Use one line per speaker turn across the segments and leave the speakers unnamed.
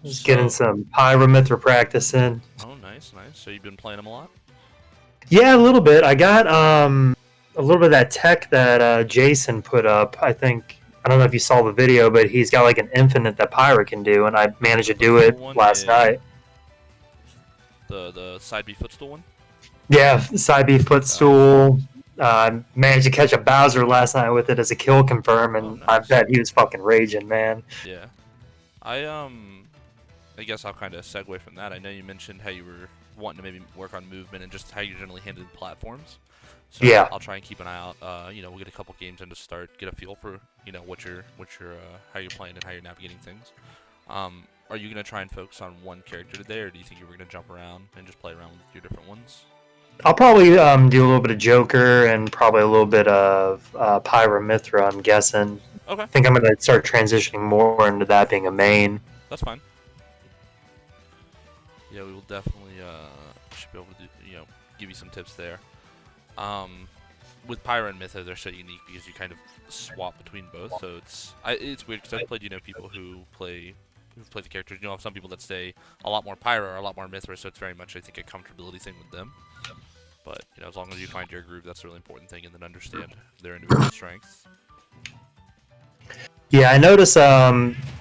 Just getting
So,
some Pyramithra practice in.
oh, nice, nice. So you've been playing them a lot?
Yeah, a little bit. I got a little bit of that tech that Jason put up. I don't know if you saw the video, but he's got like an infinite that Pyra can do, and I managed to
The
do
footstool
it
one? Yeah,
last
yeah, yeah.
night.
The side B footstool one?
Yeah, side B
Oh, nice.
footstool. Managed to catch a Bowser last night with it as a kill confirm,
Oh,
and I
nice.
bet he was fucking raging, man.
Yeah. I, I guess I'll kind of segue from that. I know you mentioned how you were wanting to maybe work on movement and just how you generally handled platforms. So
Yeah,
I'll try and keep an eye out. We'll get a couple games in to start, get a feel for how you're playing and how you're navigating things. Are you gonna try and focus on one character today, or do you think you were gonna jump around and just play around with your different ones?
I'll probably do a little bit of Joker and probably a little bit of Pyra I'm guessing.
Okay,
I think I'm going to start transitioning more into that being a main.
that's fine. Yeah, we will definitely should be able to give you some tips there. Um, with Pyra and Mytho, they're so unique because you kind of swap between both. So it's weird because I've played people who play the characters. You know, some people that stay a lot more Pyra or a lot more Mithra, so it's very much I think a comfortability thing with them. But as long as you find your groove, that's a really important thing, and then understand their individual strengths.
Yeah, I notice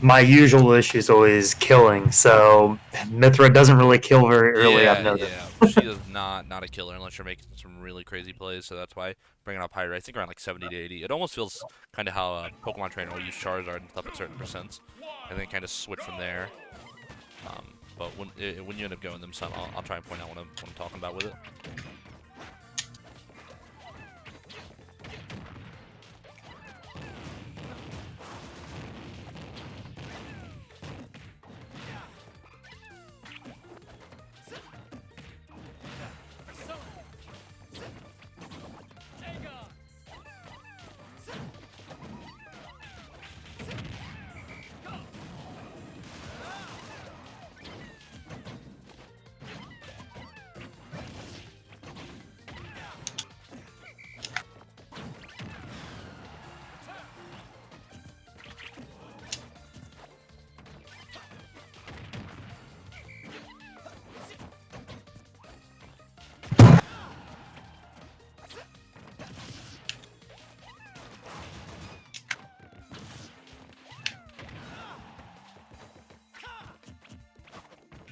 my usual issue is always killing. So Mithra doesn't really kill very early, I've
Yeah,
noticed.
yeah. She is not a killer unless you're making some really crazy plays. So that's why bringing up Pyra, I think around like 70 to 80. It almost feels kind of how a Pokemon trainer will use Charizard and stuff at certain percents, and then kind of switch from there. But when you end up going them some, I'll try and point out what I'm talking about with it.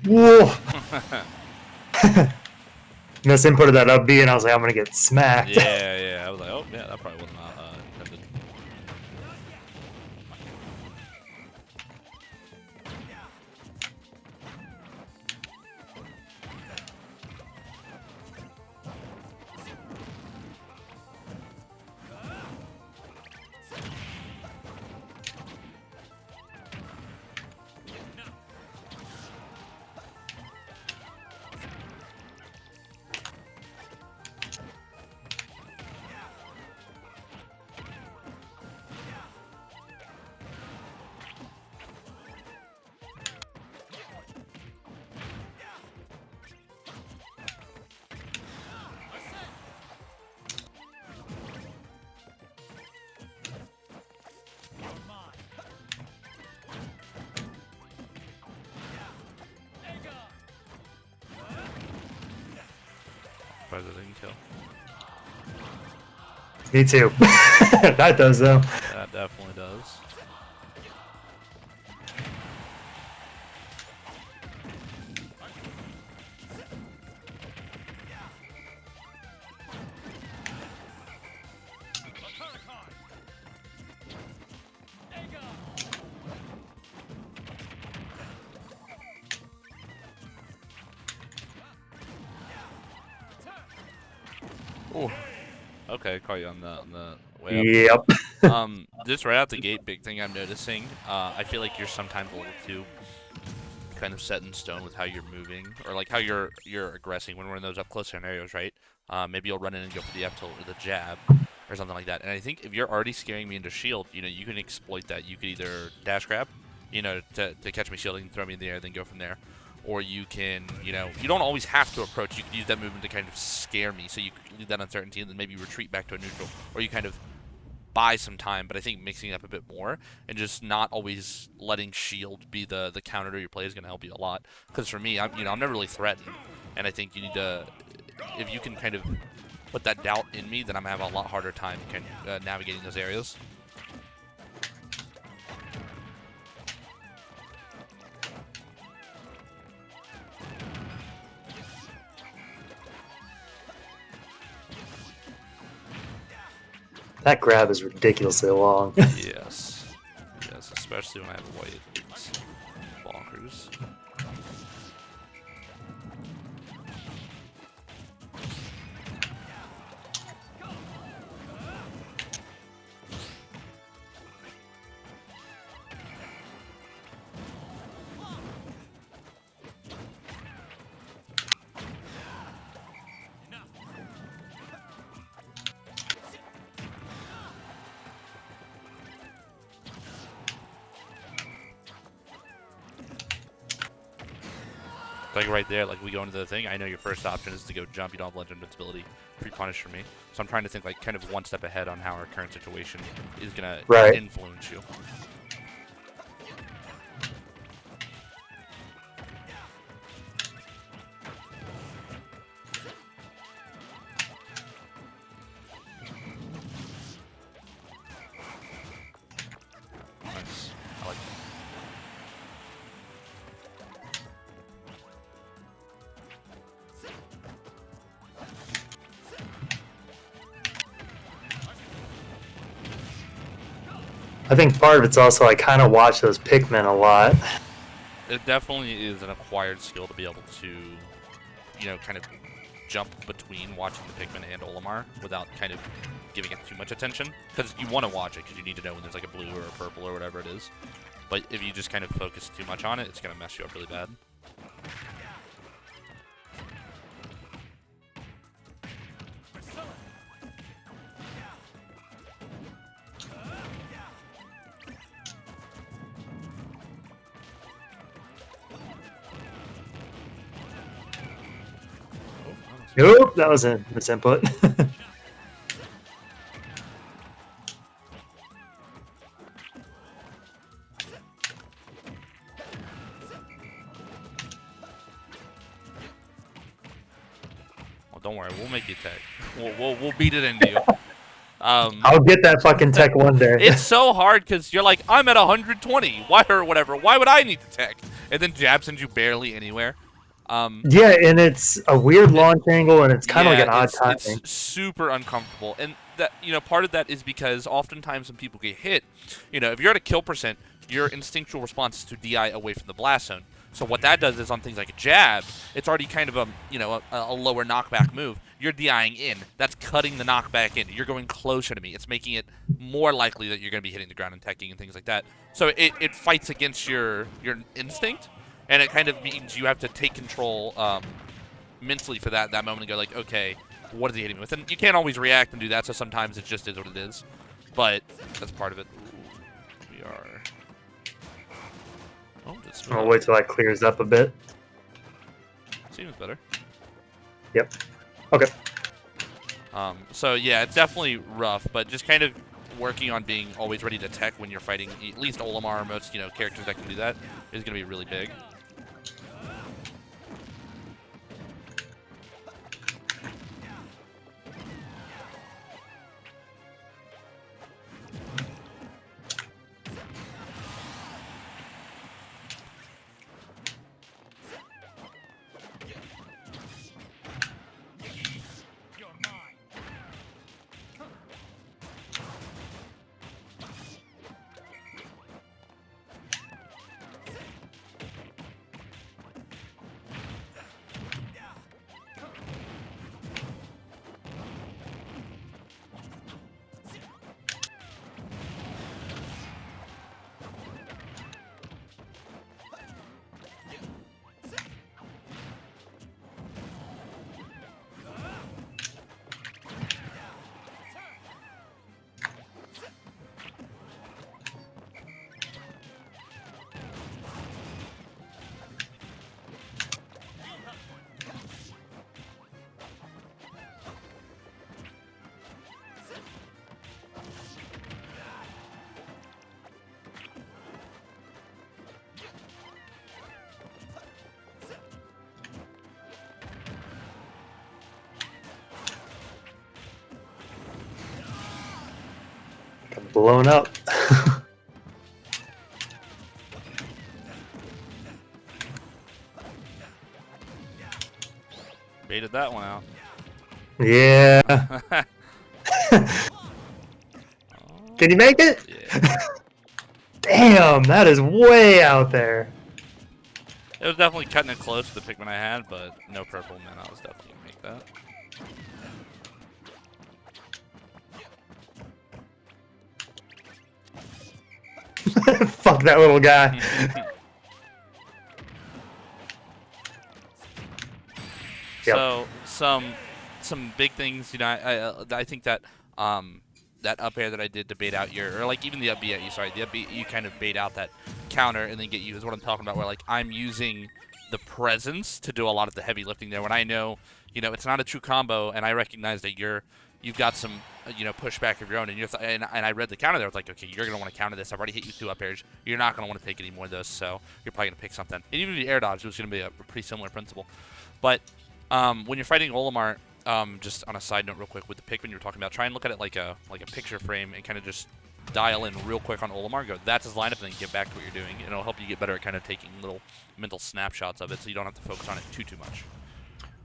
Whoa! Miss input of that up B, and I was like, I'm going to get smacked.
Yeah, yeah. I was like, oh, yeah, that probably wasn't intended. Surprised I didn't kill.
Me too. That does, though.
That definitely does. Ooh. Okay, caught you on the way up.
Yep.
Just right out the gate, big thing I'm noticing. I feel like you're sometimes a little too kind of set in stone with how you're moving, or like how you're aggressing when we're in those up close scenarios, right? Maybe you'll run in and go for the F tilt or the jab, or something like that. And I think if you're already scaring me into shield, you can exploit that. You could either dash grab, to catch me shielding, throw me in the air, then go from there. Or you can, you don't always have to approach. You could use that movement to kind of scare me, so you could leave that uncertainty and then maybe retreat back to a neutral. Or you kind of buy some time, but I think mixing it up a bit more and just not always letting shield be the counter to your play is going to help you a lot. Because for me, I'm never really threatened, and I think you need to, if you can kind of put that doubt in me, then I'm gonna have a lot harder time kind of, navigating those areas.
That grab is ridiculously long.
Yes. Yes, especially when I have white. It's bonkers. Like right there, like we go into the thing, I know your first option is to go jump, you don't have Legend Invincibility, pre-punish for me. So I'm trying to think like kind of one step ahead on how our current situation is gonna influence you. Nice. I like that.
I think part of it's also I kind of watch those Pikmin a lot.
It definitely is an acquired skill to be able to, you know, kind of jump between watching the Pikmin and Olimar without kind of giving it too much attention. Because you want to watch it, because you need to know when there's like a blue or a purple or whatever it is. But if you just kind of focus too much on it, it's going to mess you up really bad.
Nope, that was a misinput.
Well, don't worry, we'll make you tech. We'll beat it into you.
I'll get that fucking tech one day.
It's so hard because you're like, I'm at 120. Why or whatever? Why would I need to tech? And then jab sends you barely anywhere.
Yeah, and it's a weird launch angle, and it's kind of like an odd timing.
It's super uncomfortable, and that, you know, part of that is because oftentimes when people get hit, you know, if you're at a kill percent, your instinctual response is to DI away from the blast zone. So what that does is on things like a jab, it's already kind of a lower knockback move. You're DIing in. That's cutting the knockback in. You're going closer to me. It's making it more likely that you're going to be hitting the ground and teching and things like that. So it fights against your instinct. And it kind of means you have to take control mentally for that moment and go like, okay, what is he hitting me with? And you can't always react and do that, so sometimes it just is what it is. But that's part of it. Ooh, we are... Oh, this
I'll wait till that clears up a bit.
Seems better.
Yep. Okay.
So yeah, it's definitely rough, but just kind of working on being always ready to tech when you're fighting at least Olimar or most, you know, characters that can do that is going to be really big.
blown up.
Baited that one out.
Yeah. Can you make it?
Yeah.
Damn, that is way out there.
It was definitely cutting it close to the Pikmin I had, but no purple, man. I was definitely going to make that.
Fuck that little guy.
So some big things, you know. I think that that up air that I did to bait out your, or like even the up B at you, sorry, the up B, you kind of bait out that counter and then get you is what I'm talking about. Where like I'm using the presence to do a lot of the heavy lifting there when I know, you know, it's not a true combo, and I recognize that you've got some, you know, pushback of your own, and and I read the counter there. I was like, okay, you're gonna want to counter this. I've already hit you 2 up airs. You're not gonna want to take any more of those, so you're probably gonna pick something. And even if you air dodge, it was gonna be a pretty similar principle. But when you're fighting Olimar, just on a side note real quick, with the Pikmin you were talking about, try and look at it like a picture frame and kind of just dial in real quick on Olimar, go, that's his lineup, and then get back to what you're doing. And it'll help you get better at kind of taking little mental snapshots of it so you don't have to focus on it too much.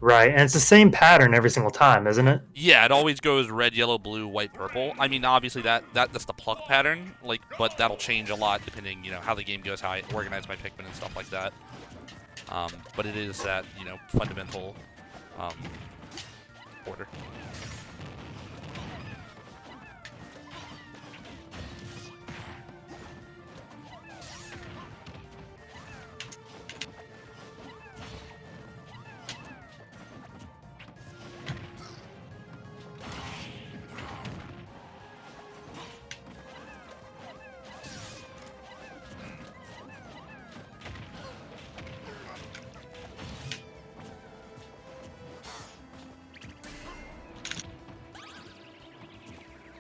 Right, and it's the same pattern every single time, isn't it?
Yeah, it always goes red, yellow, blue, white, purple. I mean, obviously that's the pluck pattern, like, but that'll change a lot depending, you know, how the game goes, how I organize my Pikmin and stuff like that. But it is that, you know, fundamental order.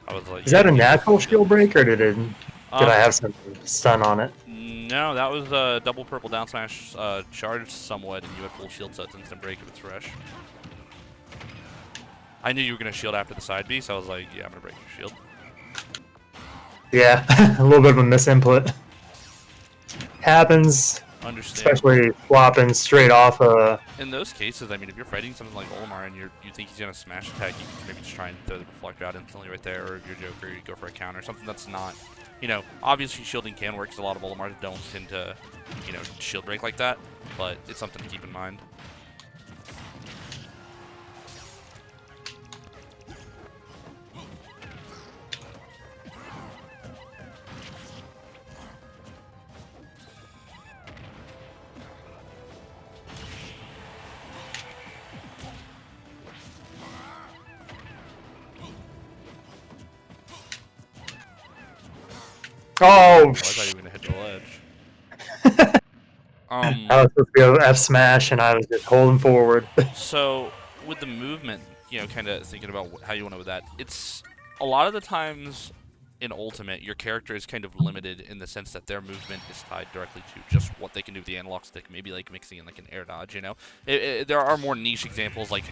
I was like,
Is that a natural shield break, or did I have some stun on it?
No, that was a double purple down smash, charged somewhat, and you had full shield, so it's instant break if it's fresh. I knew you were going to shield after the side B, so I was like, yeah, I'm going to break your shield.
Yeah, a little bit of a misinput. Happens.
Understand.
Especially flopping straight off
In those cases, I mean, if you're fighting something like Olimar and you think he's going to smash attack, you can maybe just try and throw the reflector out instantly right there, or if you're Joker, you go for a counter, something that's not, you know, obviously shielding can work, because a lot of Olimars don't tend to, you know, shield break like that, but it's something to keep in mind.
Oh,
I thought you were going to hit the ledge.
I was supposed to be able to F smash, and I was just holding forward.
So, with the movement, you know, kind of thinking about how you want to with that, it's a lot of the times in Ultimate, your character is kind of limited in the sense that their movement is tied directly to just what they can do with the analog stick, maybe like mixing in like an air dodge, you know? There are more niche examples like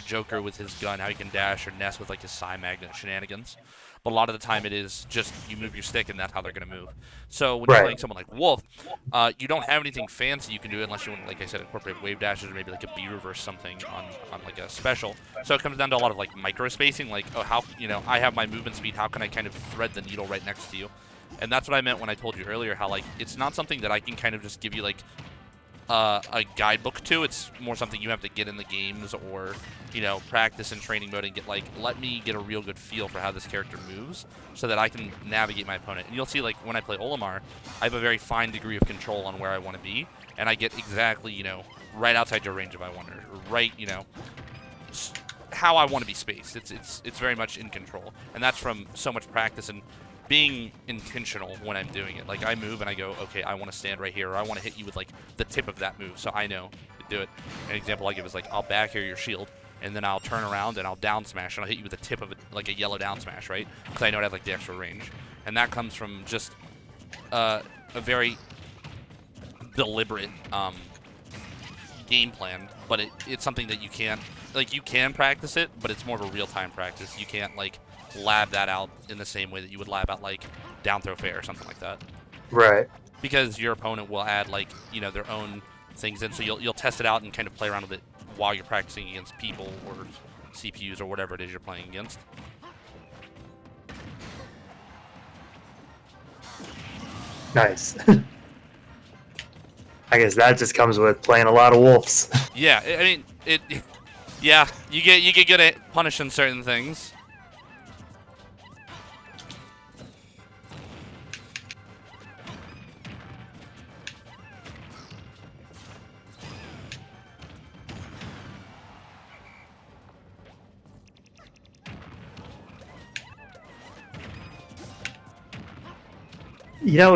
Joker with his gun, how he can dash, or Ness with like his Psy Magnet shenanigans. But a lot of the time it is just you move your stick and that's how they're going to move. So when you're playing someone like Wolf, you don't have anything fancy you can do unless you want, like I said, incorporate wave dashes or maybe like a B reverse something on like a special. So it comes down to a lot of like micro spacing, like, oh, how, you know, I have my movement speed, how can I kind of thread the needle right next to you? And that's what I meant when I told you earlier, how like it's not something that I can kind of just give you like a guidebook to. It's more something you have to get in the games or, you know, practice in training mode and get like, let me get a real good feel for how this character moves so that I can navigate my opponent. And you'll see, like, when I play Olimar, I have a very fine degree of control on where I want to be, and I get exactly, you know, right outside your range if I want, or right, you know, how I want to be spaced. It's very much in control, and that's from so much practice and being intentional when I'm doing it. Like, I move and I go, okay, I want to stand right here, or I want to hit you with like the tip of that move, so I know to do it. An example I give is like, I'll back air your shield, and then I'll turn around and I'll down smash, and I'll hit you with the tip of it, like a yellow down smash, right? Because I know it has like the extra range, and that comes from just a very deliberate game plan. But it's something that you can't, like, you can practice it, but it's more of a real-time practice. You can't like lab that out in the same way that you would lab out like down throw fair or something like that.
Right.
Because your opponent will add like their own things in, so you'll test it out and kind of play around with it while you're practicing against people or CPUs or whatever it is you're playing against.
Nice. I guess that just comes with playing a lot of wolves.
Yeah, I mean it. Yeah, you get good at punishing certain things.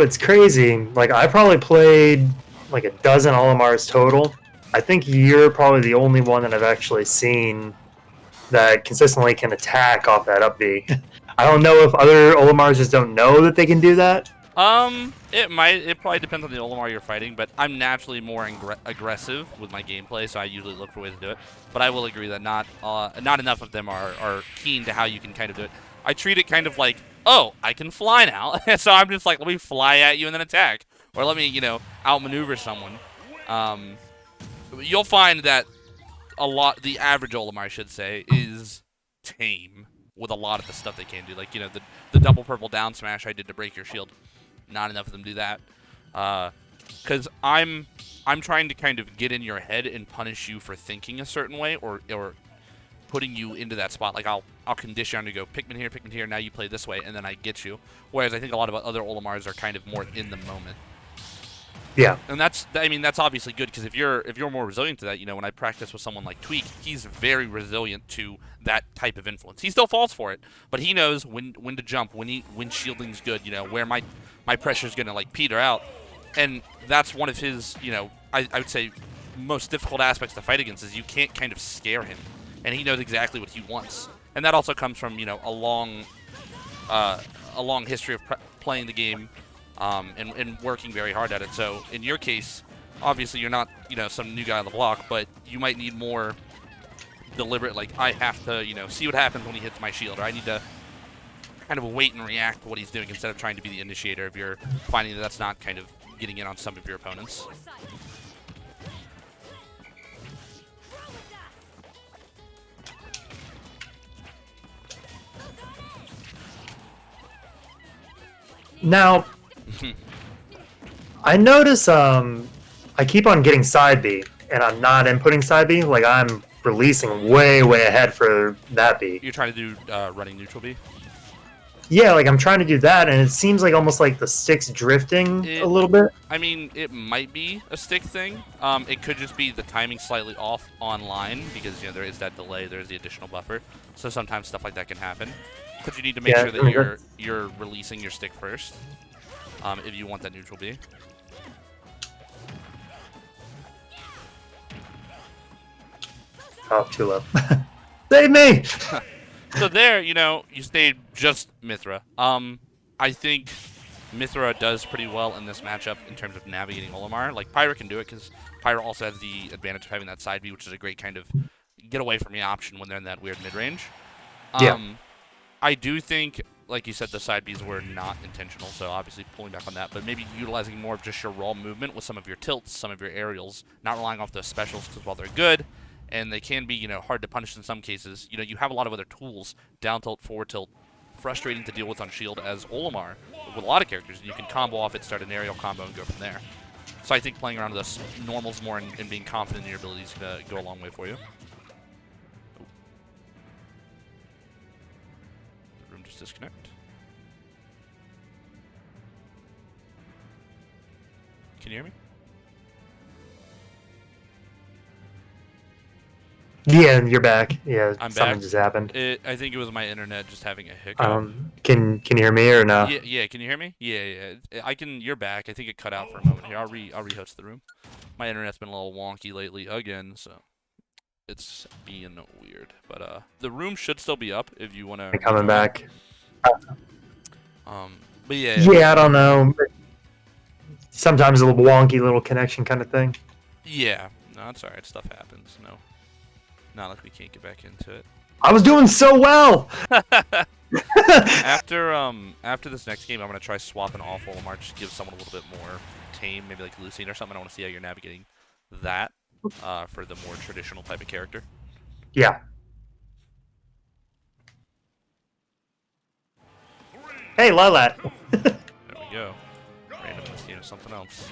It's crazy. Like, I probably played like a dozen Olimars total. I think you're probably the only one that I've actually seen that consistently can attack off that up B. I don't know if other Olimars just don't know that they can do that.
It probably depends on the Olimar you're fighting, but I'm naturally more aggressive with my gameplay, so I usually look for ways to do it. But I will agree that not enough of them are keen to how you can kind of do it. I treat it kind of like, oh, I can fly now, so I'm just like, let me fly at you and then attack, or let me outmaneuver someone. You'll find that the average Olimar, I should say, is tame with a lot of the stuff they can do. Like, the double purple down smash I did to break your shield. Not enough of them do that. Because I'm trying to kind of get in your head and punish you for thinking a certain way or putting you into that spot. Like, I'll condition you on to go Pikmin here, now you play this way, and then I get you. Whereas I think a lot of other Olimars are kind of more in the moment.
Yeah.
And that's obviously good, because if you're more resilient to that, when I practice with someone like Tweak, he's very resilient to that type of influence. He still falls for it, but he knows when to jump, when shielding's good, where my pressure's gonna like peter out. And that's one of his, I would say most difficult aspects to fight against is you can't kind of scare him. And he knows exactly what he wants. And that also comes from, a long history of playing the game and working very hard at it. So in your case, obviously you're not, some new guy on the block, but you might need more deliberate, like, I have to, see what happens when he hits my shield, or I need to kind of wait and react to what he's doing instead of trying to be the initiator if you're finding that that's not kind of getting in on some of your opponents.
Now, I notice I keep on getting side B, and I'm not inputting side B. Like, I'm releasing way ahead for that B.
You're trying to do running neutral B?
Yeah, like, I'm trying to do that, and it seems like almost like the stick's drifting a little bit.
I mean, it might be a stick thing. It could just be the timing slightly off online, because, there is that delay, there's the additional buffer. So sometimes stuff like that can happen. But you need to make sure that you're releasing your stick first, if you want that neutral B.
Oh, too low. Save me!
So there, you stayed just Mythra. I think Mythra does pretty well in this matchup in terms of navigating Olimar. Like, Pyra can do it, because Pyra also has the advantage of having that side B, which is a great kind of get away from the option when they're in that weird mid-range.
Yeah.
I do think, like you said, the side Bs were not intentional, so obviously pulling back on that, but maybe utilizing more of just your raw movement with some of your tilts, some of your aerials, not relying off those specials, because while they're good, and they can be, hard to punish in some cases, you have a lot of other tools, down tilt, forward tilt, frustrating to deal with on shield as Olimar, with a lot of characters, and you can combo off it, start an aerial combo, and go from there. So I think playing around with the normals more and being confident in your abilities is going to go a long way for you. Disconnect. Can you hear me?
Yeah, you're back. Yeah,
I'm
something
back.
just happened.
I think it was my internet just having a hiccup.
Can you hear me or no?
Yeah. Can you hear me? Yeah. I can. You're back. I think it cut out for a moment here. I'll rehost the room. My internet's been a little wonky lately again, so it's being weird. But the room should still be up if you want to.
Coming back.
But yeah.
Yeah, I don't know. Sometimes a little wonky little connection kind of thing.
Yeah. No, it's alright. Stuff happens. No. Not like we can't get back into it.
I was doing so well!
After this next game, I'm gonna try swapping off Olimar, just give someone a little bit more tame, maybe like Lucine or something. I want to see how you're navigating that for the more traditional type of character.
Yeah. Hey, Lilat.
There we go. Random Lucine or something else.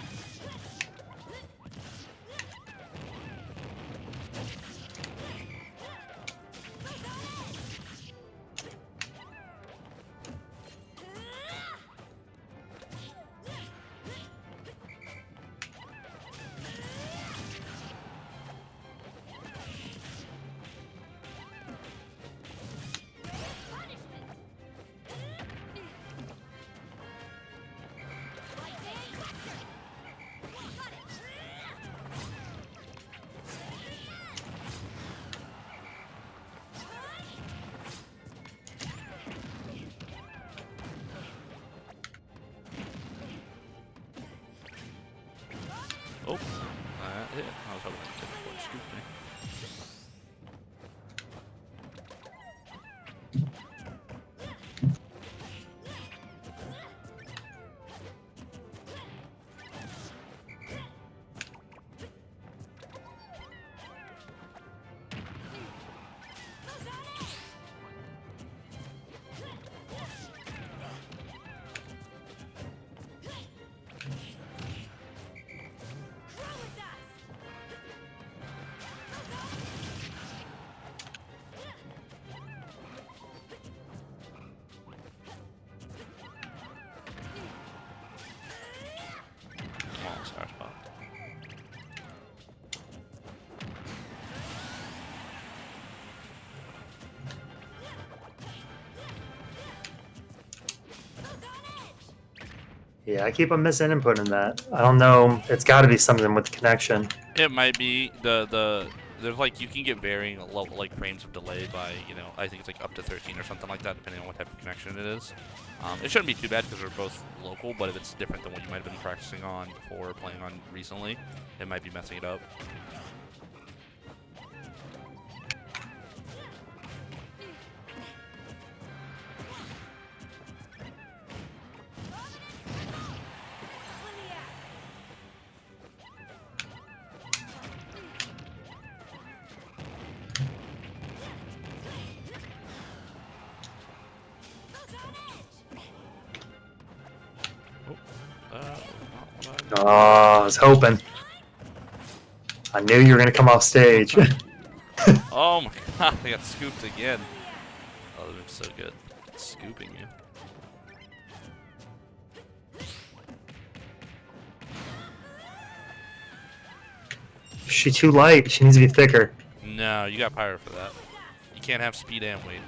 Oh, that hit. I was hoping I could before it scooped me. Oh, sour spot.
Yeah, I keep on missing input in that. I don't know. It's got to be something with the connection.
It might be there's like you can get varying like frames of delay by I think it's like up to 13 or something like that depending on what type of connection it is. It shouldn't be too bad because they're both local, but if it's different than what you might have been practicing on before or playing on recently, it might be messing it up.
Oh, I was hoping. I knew you were going to come off stage.
Oh my god, I got scooped again. Oh, that's so good. Scooping you.
She's too light. She needs to be thicker.
No, you got Pyro for that. You can't have speed and weight.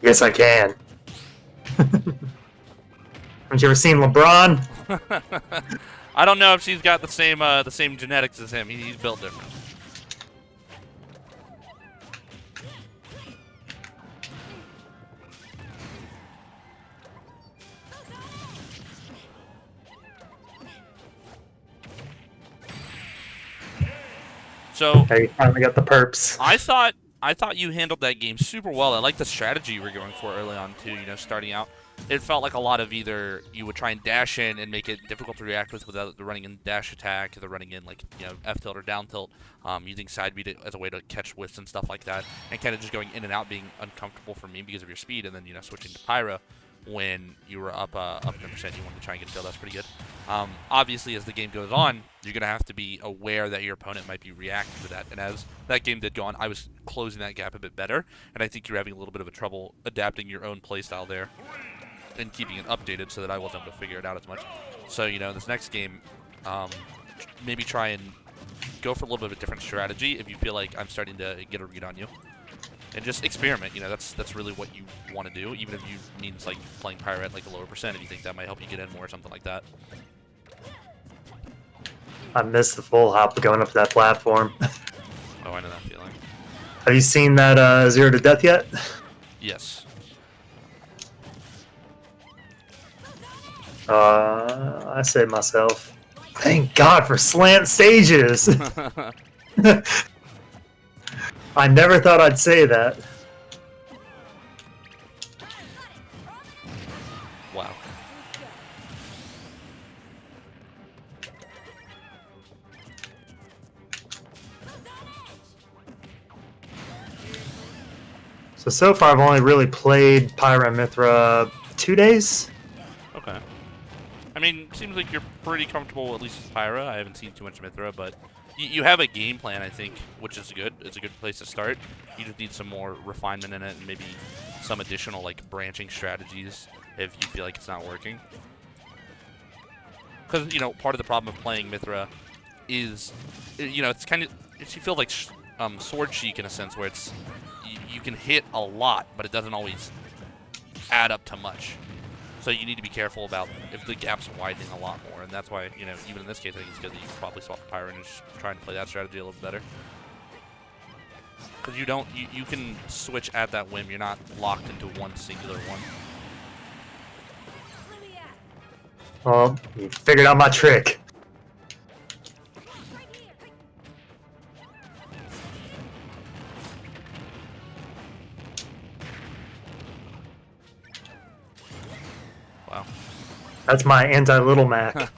Yes, I can. Haven't you ever seen LeBron?
I don't know if she's got the same genetics as him. He's built different. So
Hey, you finally got the perps.
I thought you handled that game super well. I like the strategy you were going for early on too. Starting out, it felt like a lot of either you would try and dash in and make it difficult to react with without the running in dash attack, or the running in like F tilt or down tilt, using side B as a way to catch whiffs and stuff like that, and kind of just going in and out being uncomfortable for me because of your speed, and then switching to Pyra when you were up 100%, you wanted to try and get a kill. That's pretty good. Obviously, as the game goes on, you're going to have to be aware that your opponent might be reacting to that. And as that game did go on, I was closing that gap a bit better. And I think you're having a little bit of a trouble adapting your own playstyle there and keeping it updated so that I wasn't able to figure it out as much. So, this next game, maybe try and go for a little bit of a different strategy if you feel like I'm starting to get a read on you. And just experiment, that's really what you want to do, even if you means like playing Pyra at like a lower percent, if you think that might help you get in more or something like that.
I missed the full hop going up to that platform.
Oh, I know that feeling.
Have you seen that Zero to Death yet?
Yes.
I say to myself, thank God for slant stages! I never thought I'd say that. So far I've only really played Pyra and Mithra 2 days.
Okay. I mean, seems like you're pretty comfortable, at least with Pyra. I haven't seen too much Mithra, but you have a game plan, I think, which is good. It's a good place to start. You just need some more refinement in it and maybe some additional, like, branching strategies if you feel like it's not working. Because, you know, part of the problem of playing Mithra is, you know, it's kind of, you feel like Sword Sheik in a sense, where it's, you can hit a lot, but it doesn't always add up to much. So you need to be careful about if the gap's widening a lot more, and that's why, you know, even in this case, I think it's good that you probably swap the Pyra and just trying to play that strategy a little better. Because you can switch at that whim. You're not locked into one singular one.
Well, you figured out my trick.
Wow.
That's my anti-Little Mac.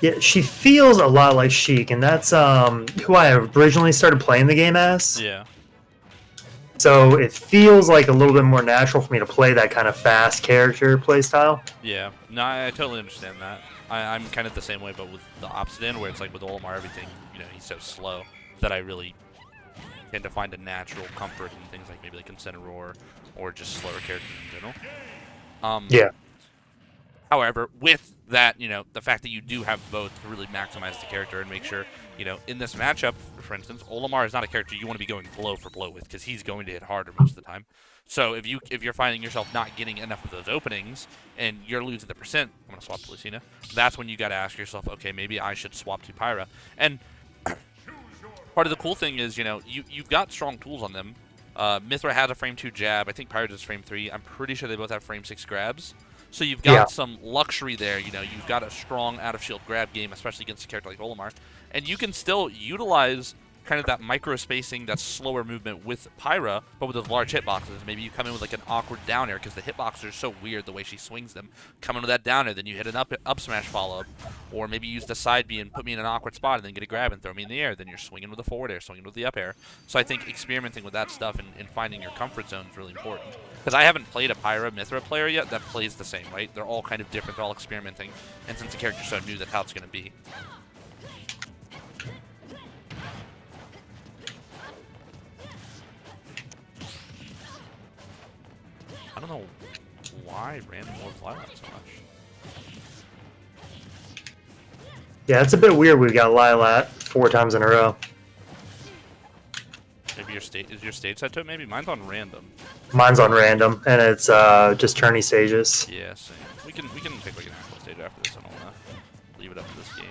Yeah, she feels a lot like Sheik, and that's who I originally started playing the game as.
Yeah.
So it feels like a little bit more natural for me to play that kind of fast character playstyle.
Yeah. No, I totally understand that. I'm kind of the same way, but with the opposite end, where it's like with Olimar, everything, you know, he's so slow that I really tend to find a natural comfort in things like maybe like Incineroar or just slower characters in general.
Yeah.
However, with that, you know, the fact that you do have both to really maximize the character and make sure, you know, in this matchup, for instance, Olimar is not a character you want to be going blow for blow with because he's going to hit harder most of the time. So if you're finding yourself not getting enough of those openings and you're losing the percent, I'm gonna swap to Lucina. That's when you got to ask yourself, okay, maybe I should swap to Pyra. And part of the cool thing is, you know, you've got strong tools on them. Mithra has a frame 2 jab. I think Pyra does frame 3. I'm pretty sure they both have frame 6 grabs. So you've got some luxury there, you know, you've got a strong out-of-shield grab game, especially against a character like Olimar. And you can still utilize kind of that micro-spacing, that slower movement with Pyra, but with those large hitboxes. Maybe you come in with like an awkward down air, because the hitboxes are so weird the way she swings them. Come in with that down air, then you hit an up smash follow-up. Or maybe use the side B and put me in an awkward spot and then get a grab and throw me in the air. Then you're swinging with the forward air, swinging with the up air. So I think experimenting with that stuff and finding your comfort zone is really important. Because I haven't played a Pyra Mithra player yet that plays the same, right? They're all kind of different, they're all experimenting. And since the character's so new, that's how it's going to be. I don't know why random loves Lilac so much.
Yeah, it's a bit weird we've got Lilac 4 times in a row.
Maybe is your stage set to it? Maybe mine's on random.
Mine's on random, and it's just tourney stages.
Yeah, same. We can pick like an actual stage after this. I don't wanna leave it up to this game.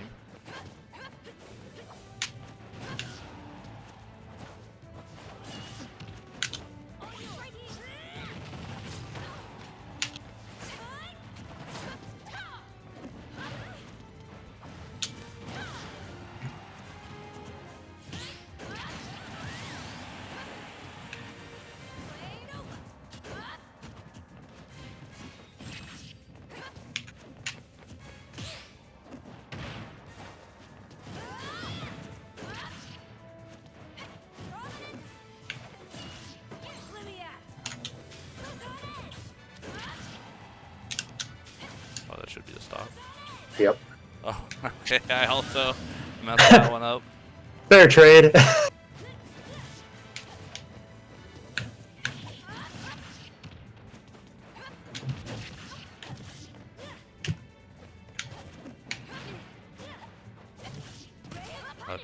Oh, that should be the stop.
Yep.
Oh, okay. I also messed that one up.
Fair trade.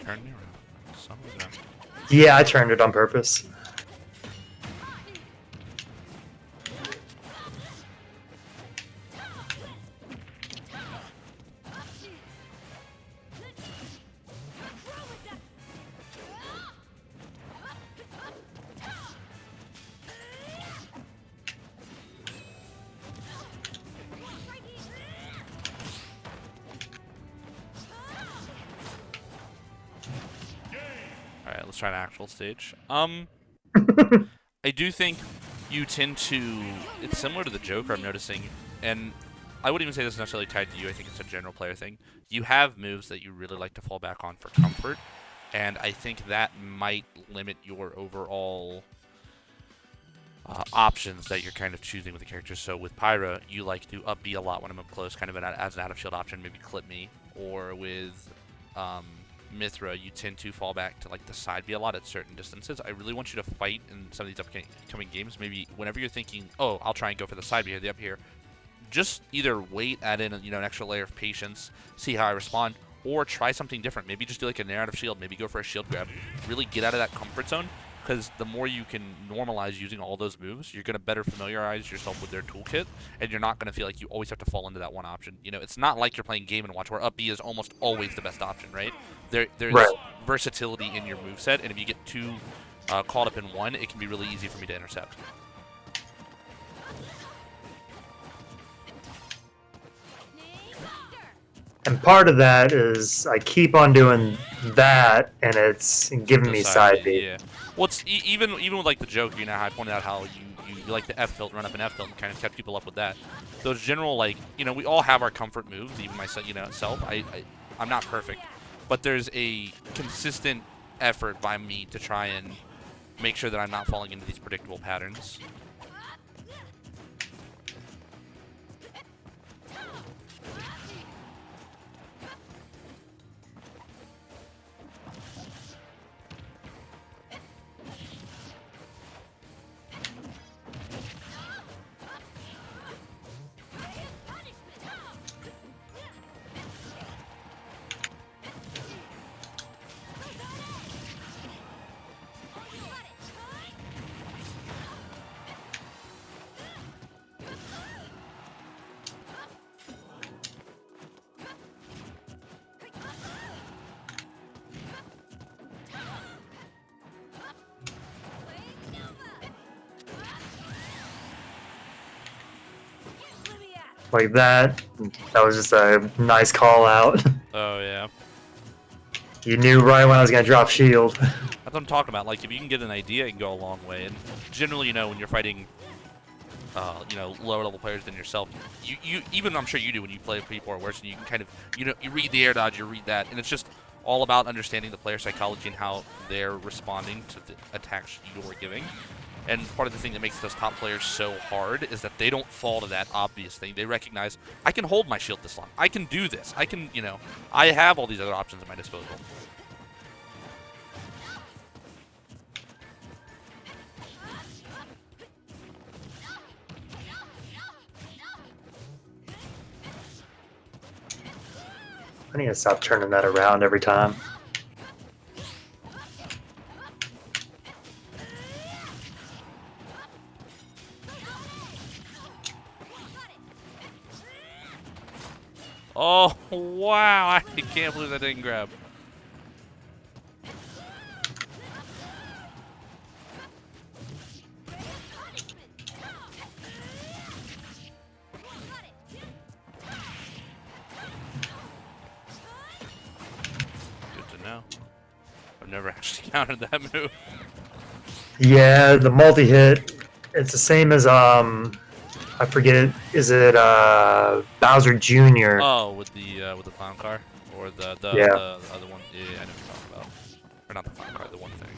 Turn me around. Some of them.
Yeah, I turned it on purpose.
Alright, let's try an actual stage. I do think you tend to. It's similar to the Joker, I'm noticing, and I wouldn't even say this is necessarily tied to you. I think it's a general player thing. You have moves that you really like to fall back on for comfort, and I think that might limit your overall options that you're kind of choosing with the characters. So with Pyra, you like to up B a lot when I'm up close, kind of as an out of shield option, maybe clip me. Or with Mithra, you tend to fall back to like the side B a lot at certain distances. I really want you to fight in some of these upcoming games. Maybe whenever you're thinking, oh, I'll try and go for the side B or the up here, just either wait, add in an extra layer of patience, see how I respond, or try something different. Maybe just do like a nair out of shield. Maybe go for a shield grab. Really get out of that comfort zone. Because the more you can normalize using all those moves, you're going to better familiarize yourself with their toolkit, and you're not going to feel like you always have to fall into that one option. It's not like you're playing Game & Watch where up B is almost always the best option, right? There's
Right.
versatility in your moveset, and if you get too caught up in one, it can be really easy for me to intercept.
And part of that is I keep on doing that, and it's giving me side B.
Yeah. Well, it's even with like the Joker, how I pointed out how you like the F tilt, run up an F tilt, and kind of kept people up with that. Those general we all have our comfort moves, even myself, self. I'm not perfect, but there's a consistent effort by me to try and make sure that I'm not falling into these predictable patterns.
Like that. That was just a nice call out.
Oh yeah.
You knew right when I was gonna drop shield.
That's what I'm talking about. Like, if you can get an idea, it can go a long way. And generally, when you're fighting, lower level players than yourself, you even I'm sure you do when you play with people who are worse, and you can kind of, you read the air dodge, you read that, and it's just all about understanding the player psychology and how they're responding to the attacks you're giving. And part of the thing that makes those top players so hard is that they don't fall to that obvious thing. They recognize, I can hold my shield this long. I can do this. I can, I have all these other options at my disposal.
I need to stop turning that around every time.
Oh, wow. I can't believe that didn't grab. Good to know. I've never actually countered that move.
Yeah, the multi-hit. It's the same as I forget. Is it Bowser Jr.?
Oh, with the clown car, or the other one. Yeah, I know what you're talking about. Or not the clown car, the one thing.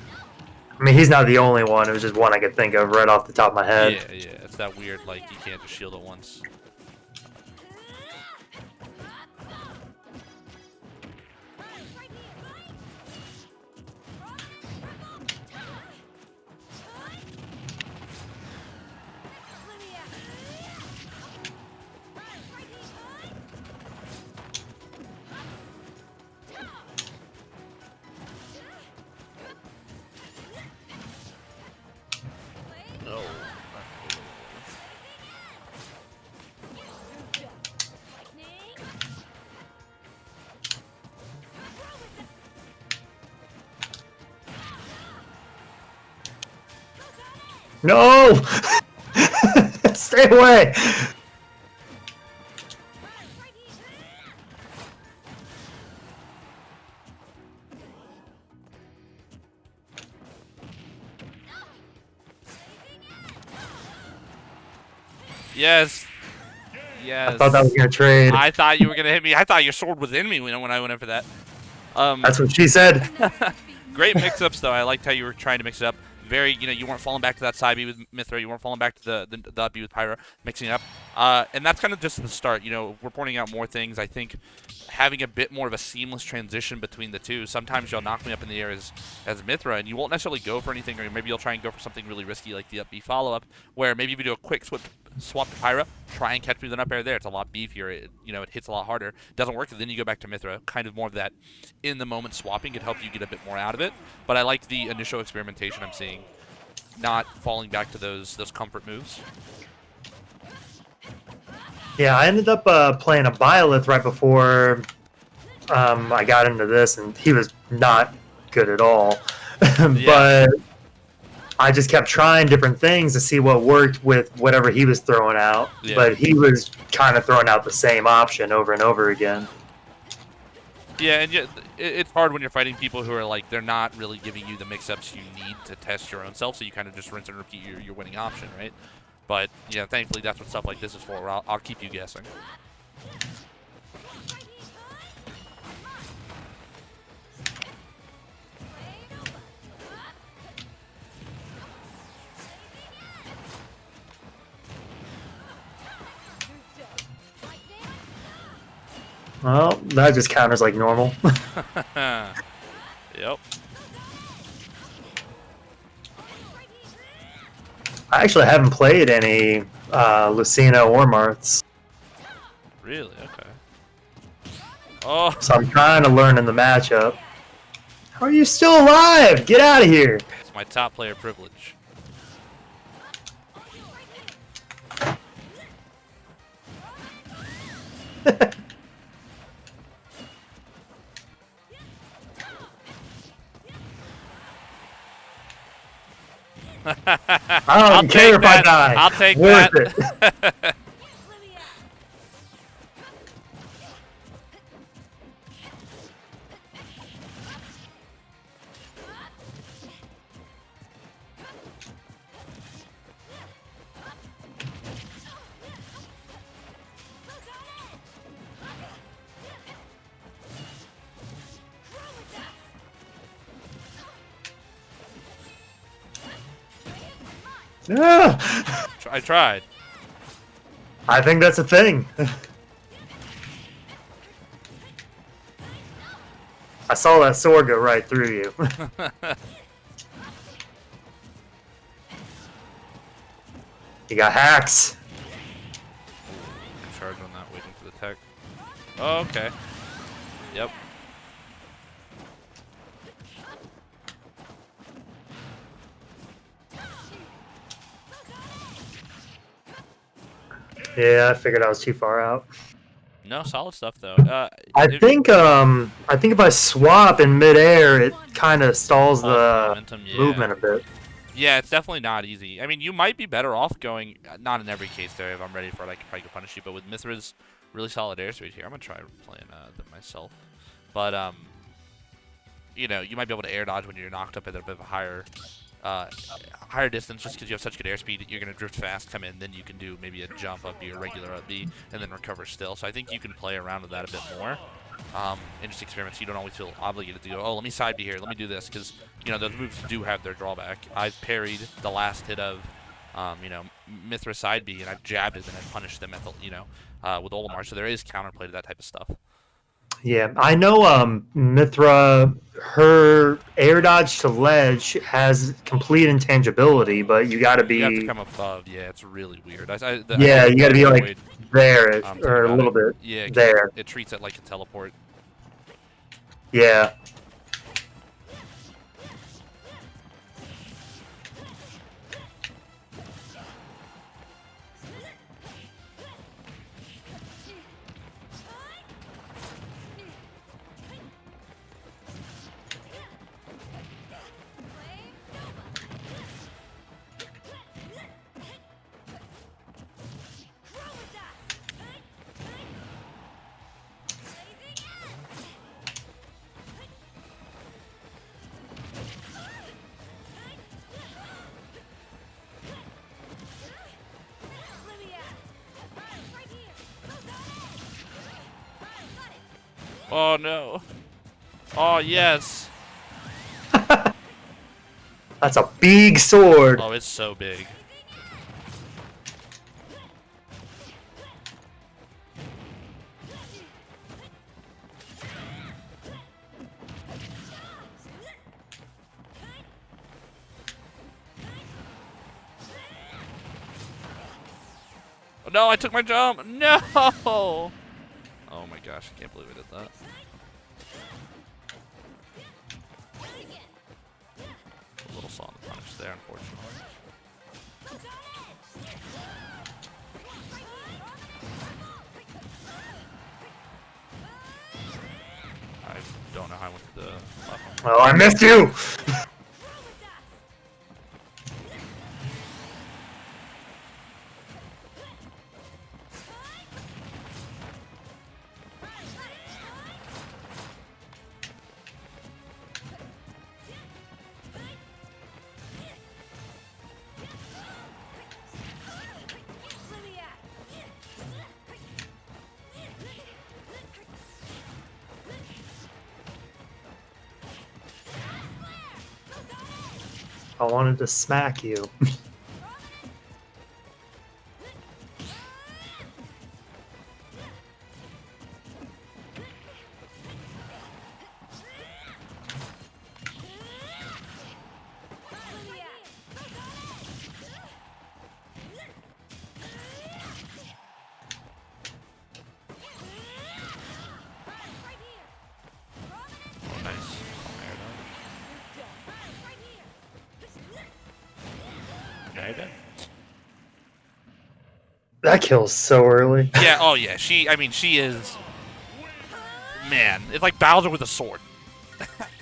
I mean, he's not the only one. It was just one I could think of right off the top of my head.
Yeah, yeah. It's that weird, like, you can't just shield at once. No.
No! Stay away!
Yes.
I thought that was gonna trade.
I thought you were gonna hit me. I thought your sword was in me when I went in for that.
That's what she said.
Great mix-ups though. I liked how you were trying to mix it up. Very, you weren't falling back to that side B with Mythra. You weren't falling back to the up B with Pyra, mixing it up. And that's kind of just the start. We're pointing out more things. I think having a bit more of a seamless transition between the two. Sometimes you'll knock me up in the air as Mythra, and you won't necessarily go for anything, or maybe you'll try and go for something really risky like the up B follow-up, where maybe if you do a quick swap to Pyra, try and catch me with an up air there. It's a lot beefier. It hits a lot harder. Doesn't work, then you go back to Mythra. Kind of more of that in-the-moment swapping could help you get a bit more out of it. But I like the initial experimentation I'm seeing, not falling back to those comfort moves.
Yeah, I ended up playing a Byleth right before I got into this, and he was not good at all. But I just kept trying different things to see what worked with whatever he was throwing out.
Yeah.
But he was kind of throwing out the same option over and over again.
Yeah, and it's hard when you're fighting people who are like, they're not really giving you the mix-ups you need to test your own self, so you kind of just rinse and repeat your winning option, right? But, yeah, thankfully that's what stuff like this is for, where I'll keep you guessing.
Well, that just counters like normal.
Yep.
I actually haven't played any Lucina or Marths.
Really? Okay. Oh.
So I'm trying to learn in the matchup. How are you still alive? Get out of here!
It's my top player privilege.
I don't care if I die.
I'll take
Worth
that.
it.
I tried.
I think that's a thing. I saw that sword go right through you. You got hacks.
Charge on that, waiting for the tech. Oh, okay. Yep.
Yeah, I figured I was too far out.
No, solid stuff though.
I think if I swap in midair, it kind of stalls the
momentum, yeah.
movement a bit.
Yeah, it's definitely not easy. I mean, you might be better off going, not in every case there, if I'm ready for it, I could probably go punish you, but with Mythra's really solid airspeed here, I'm going to try playing them myself. But, you might be able to air dodge when you're knocked up at a bit of a higher distance, just because you have such good airspeed that you're going to drift fast, come in, then you can do maybe a jump up B or regular up B, and then recover still. So I think you can play around with that a bit more. And just experiment, so you don't always feel obligated to go, oh, let me side B here, let me do this, because, those moves do have their drawback. I've parried the last hit of, Mythra side B, and I've jabbed it and I've punished them at the, with Olimar, so there is counterplay to that type of stuff.
Yeah, I know Mythra, her air dodge to ledge has complete intangibility, but you got to be...
You have to come above, yeah, it's really weird.
Yeah, you got to be like there, or a little bit there.
It treats it like a teleport.
Yeah.
Oh no. Oh yes.
That's a big sword.
Oh, it's so big. Oh, no, I took my jump. No. Oh my gosh, I can't believe I did that. A little saw the punish there, unfortunately. I don't know how I went to the platform.
Oh, I missed you. I wanted to smack you.
Oh, nice. Okay, then.
That kills so early.
Yeah, oh yeah, I mean, she is, man, it's like Bowser with a sword.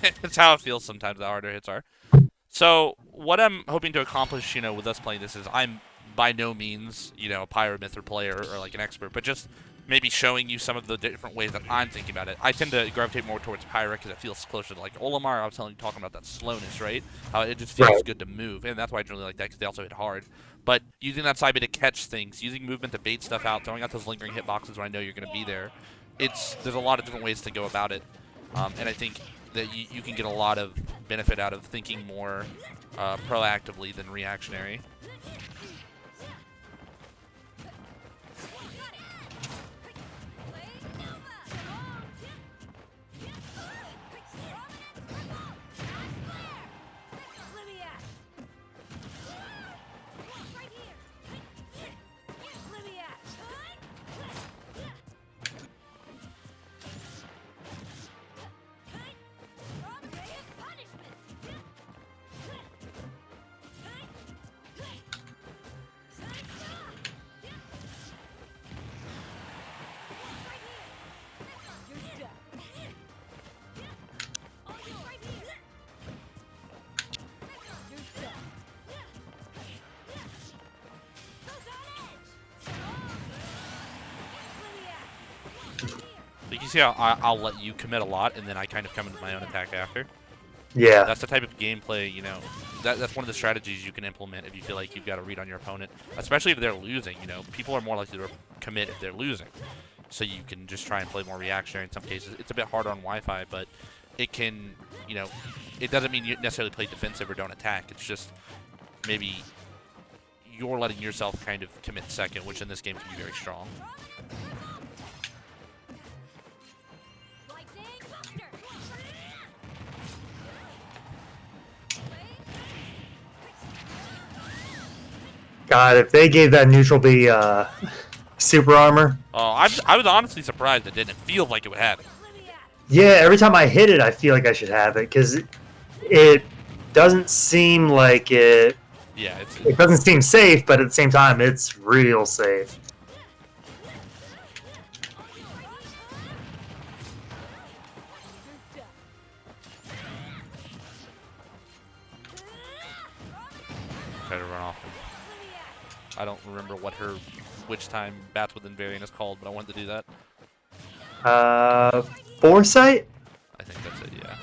It's how it feels sometimes, the harder hits are. So, what I'm hoping to accomplish, with us playing this is I'm by no means, a Pyramithra player or like an expert, but just maybe showing you some of the different ways that I'm thinking about it. I tend to gravitate more towards Pyra because it feels closer to like Olimar. I was talking about that slowness, right? How it just feels
Right.
good to move, and that's why I really like that because they also hit hard. But using that side B to catch things, using movement to bait stuff out, throwing out those lingering hitboxes when I know you're going to be there, there's a lot of different ways to go about it, and I think that you can get a lot of benefit out of thinking more proactively than reactionary. Like you see how I'll let you commit a lot, and then I kind of come into my own attack after.
Yeah.
That's the type of gameplay, that's one of the strategies you can implement if you feel like you've got to read on your opponent, especially if they're losing. People are more likely to commit if they're losing. So you can just try and play more reactionary in some cases. It's a bit harder on Wi-Fi, but it can, it doesn't mean you necessarily play defensive or don't attack. It's just maybe you're letting yourself kind of commit second, which in this game can be very strong.
God, if they gave that neutral B super armor.
Oh, I was honestly surprised it didn't feel like it would have it.
Yeah, every time I hit it, I feel like I should have it because it doesn't seem like it.
Yeah,
It doesn't seem safe, but at the same time, it's real safe.
Try to run off. I don't remember which time Bats Within Variant is called, but I wanted to do that.
Foresight?
I think that's it, yeah.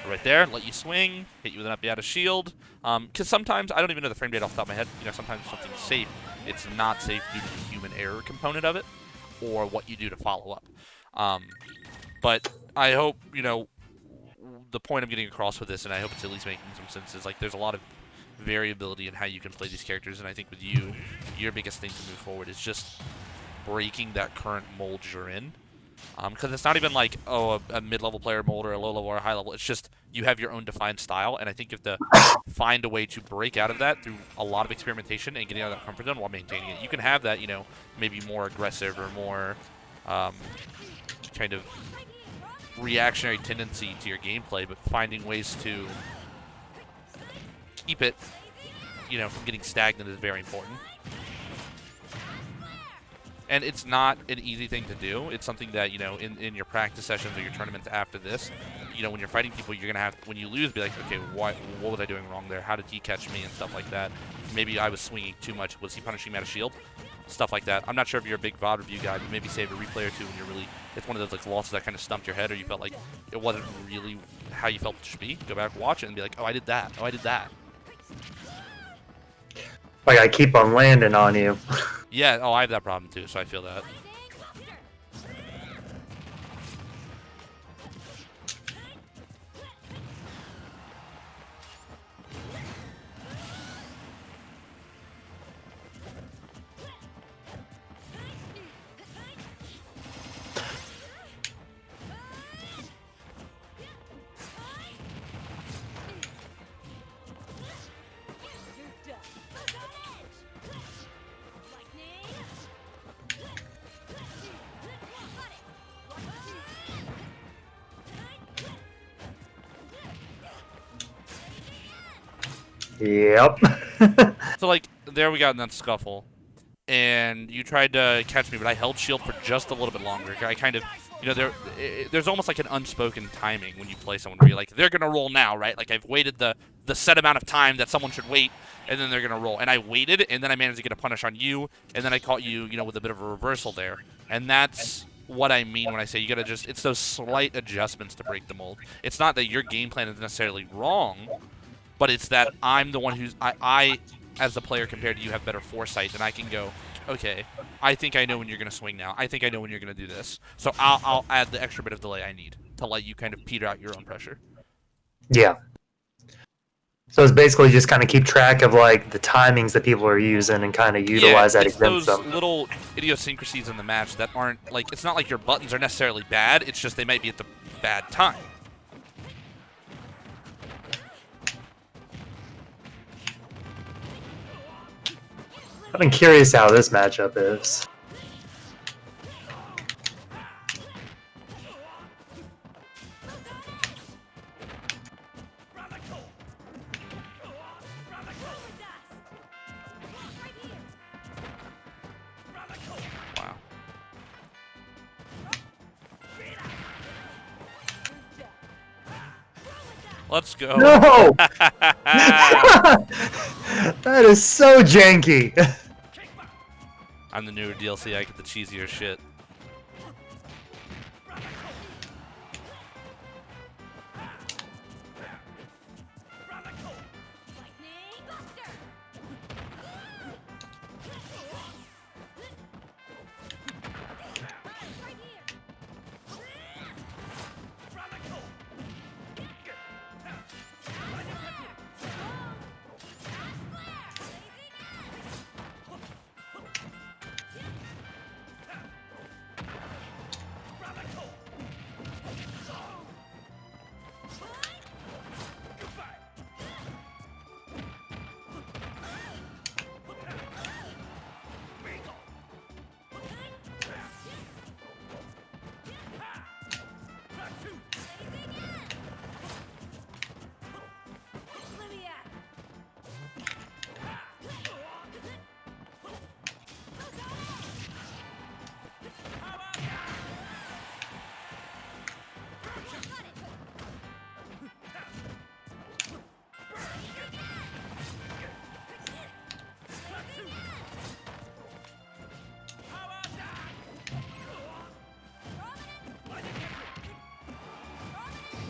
Right there, let you swing, hit you with an up out of shield. Because sometimes, I don't even know the frame rate off the top of my head, sometimes something's safe, it's not safe due to the human error component of it. or what you do to follow up. But I hope, the point I'm getting across with this, and I hope it's at least making some sense, is like there's a lot of variability in how you can play these characters, and I think with you, your biggest thing to move forward is just breaking that current mold you're in. Because it's not even like, oh, a mid-level player mold or a low-level or a high-level. It's just you have your own defined style, and I think you have to find a way to break out of that through a lot of experimentation and getting out of that comfort zone while maintaining it. You can have that, maybe more aggressive or more kind of reactionary tendency to your gameplay, but finding ways to keep it, from getting stagnant is very important. And it's not an easy thing to do. It's something that, in your practice sessions or your tournaments after this, when you're fighting people, you're going to have, when you lose, be like, okay, what was I doing wrong there? How did he catch me and stuff like that? Maybe I was swinging too much. Was he punishing me out of shield? Stuff like that. I'm not sure if you're a big VOD review guy, but maybe save a replay or two when you're really, it's one of those like losses that kind of stumped your head or you felt like it wasn't really how you felt it should be. Go back, watch it, and be like, oh, I did that. Oh, I did that.
Like I keep on landing on you.
Yeah, I have that problem too, so I feel that.
Yep.
So, like, there we got in that scuffle, and you tried to catch me, but I held shield for just a little bit longer. I kind of, there's almost like an unspoken timing when you play someone where you're like, they're going to roll now, right? Like, I've waited the set amount of time that someone should wait, and then they're going to roll. And I waited, and then I managed to get a punish on you, and then I caught you, with a bit of a reversal there. And that's what I mean when I say you got to just, it's those slight adjustments to break the mold. It's not that your game plan is necessarily wrong, but it's that I'm the one who's, I as the player compared to you, have better foresight, and I can go, okay, I think I know when you're going to swing now. I think I know when you're going to do this. So I'll add the extra bit of delay I need to let you kind of peter out your own pressure.
Yeah. So it's basically just kind of keep track of like the timings that people are using and kind of utilize that against
those
them.
Little idiosyncrasies in the match that aren't, like, it's not like your buttons are necessarily bad, it's just they might be at the bad time.
I've been curious how this matchup is.
Wow. Let's go.
No! That is so janky.
I'm the newer DLC, I get the cheesier shit.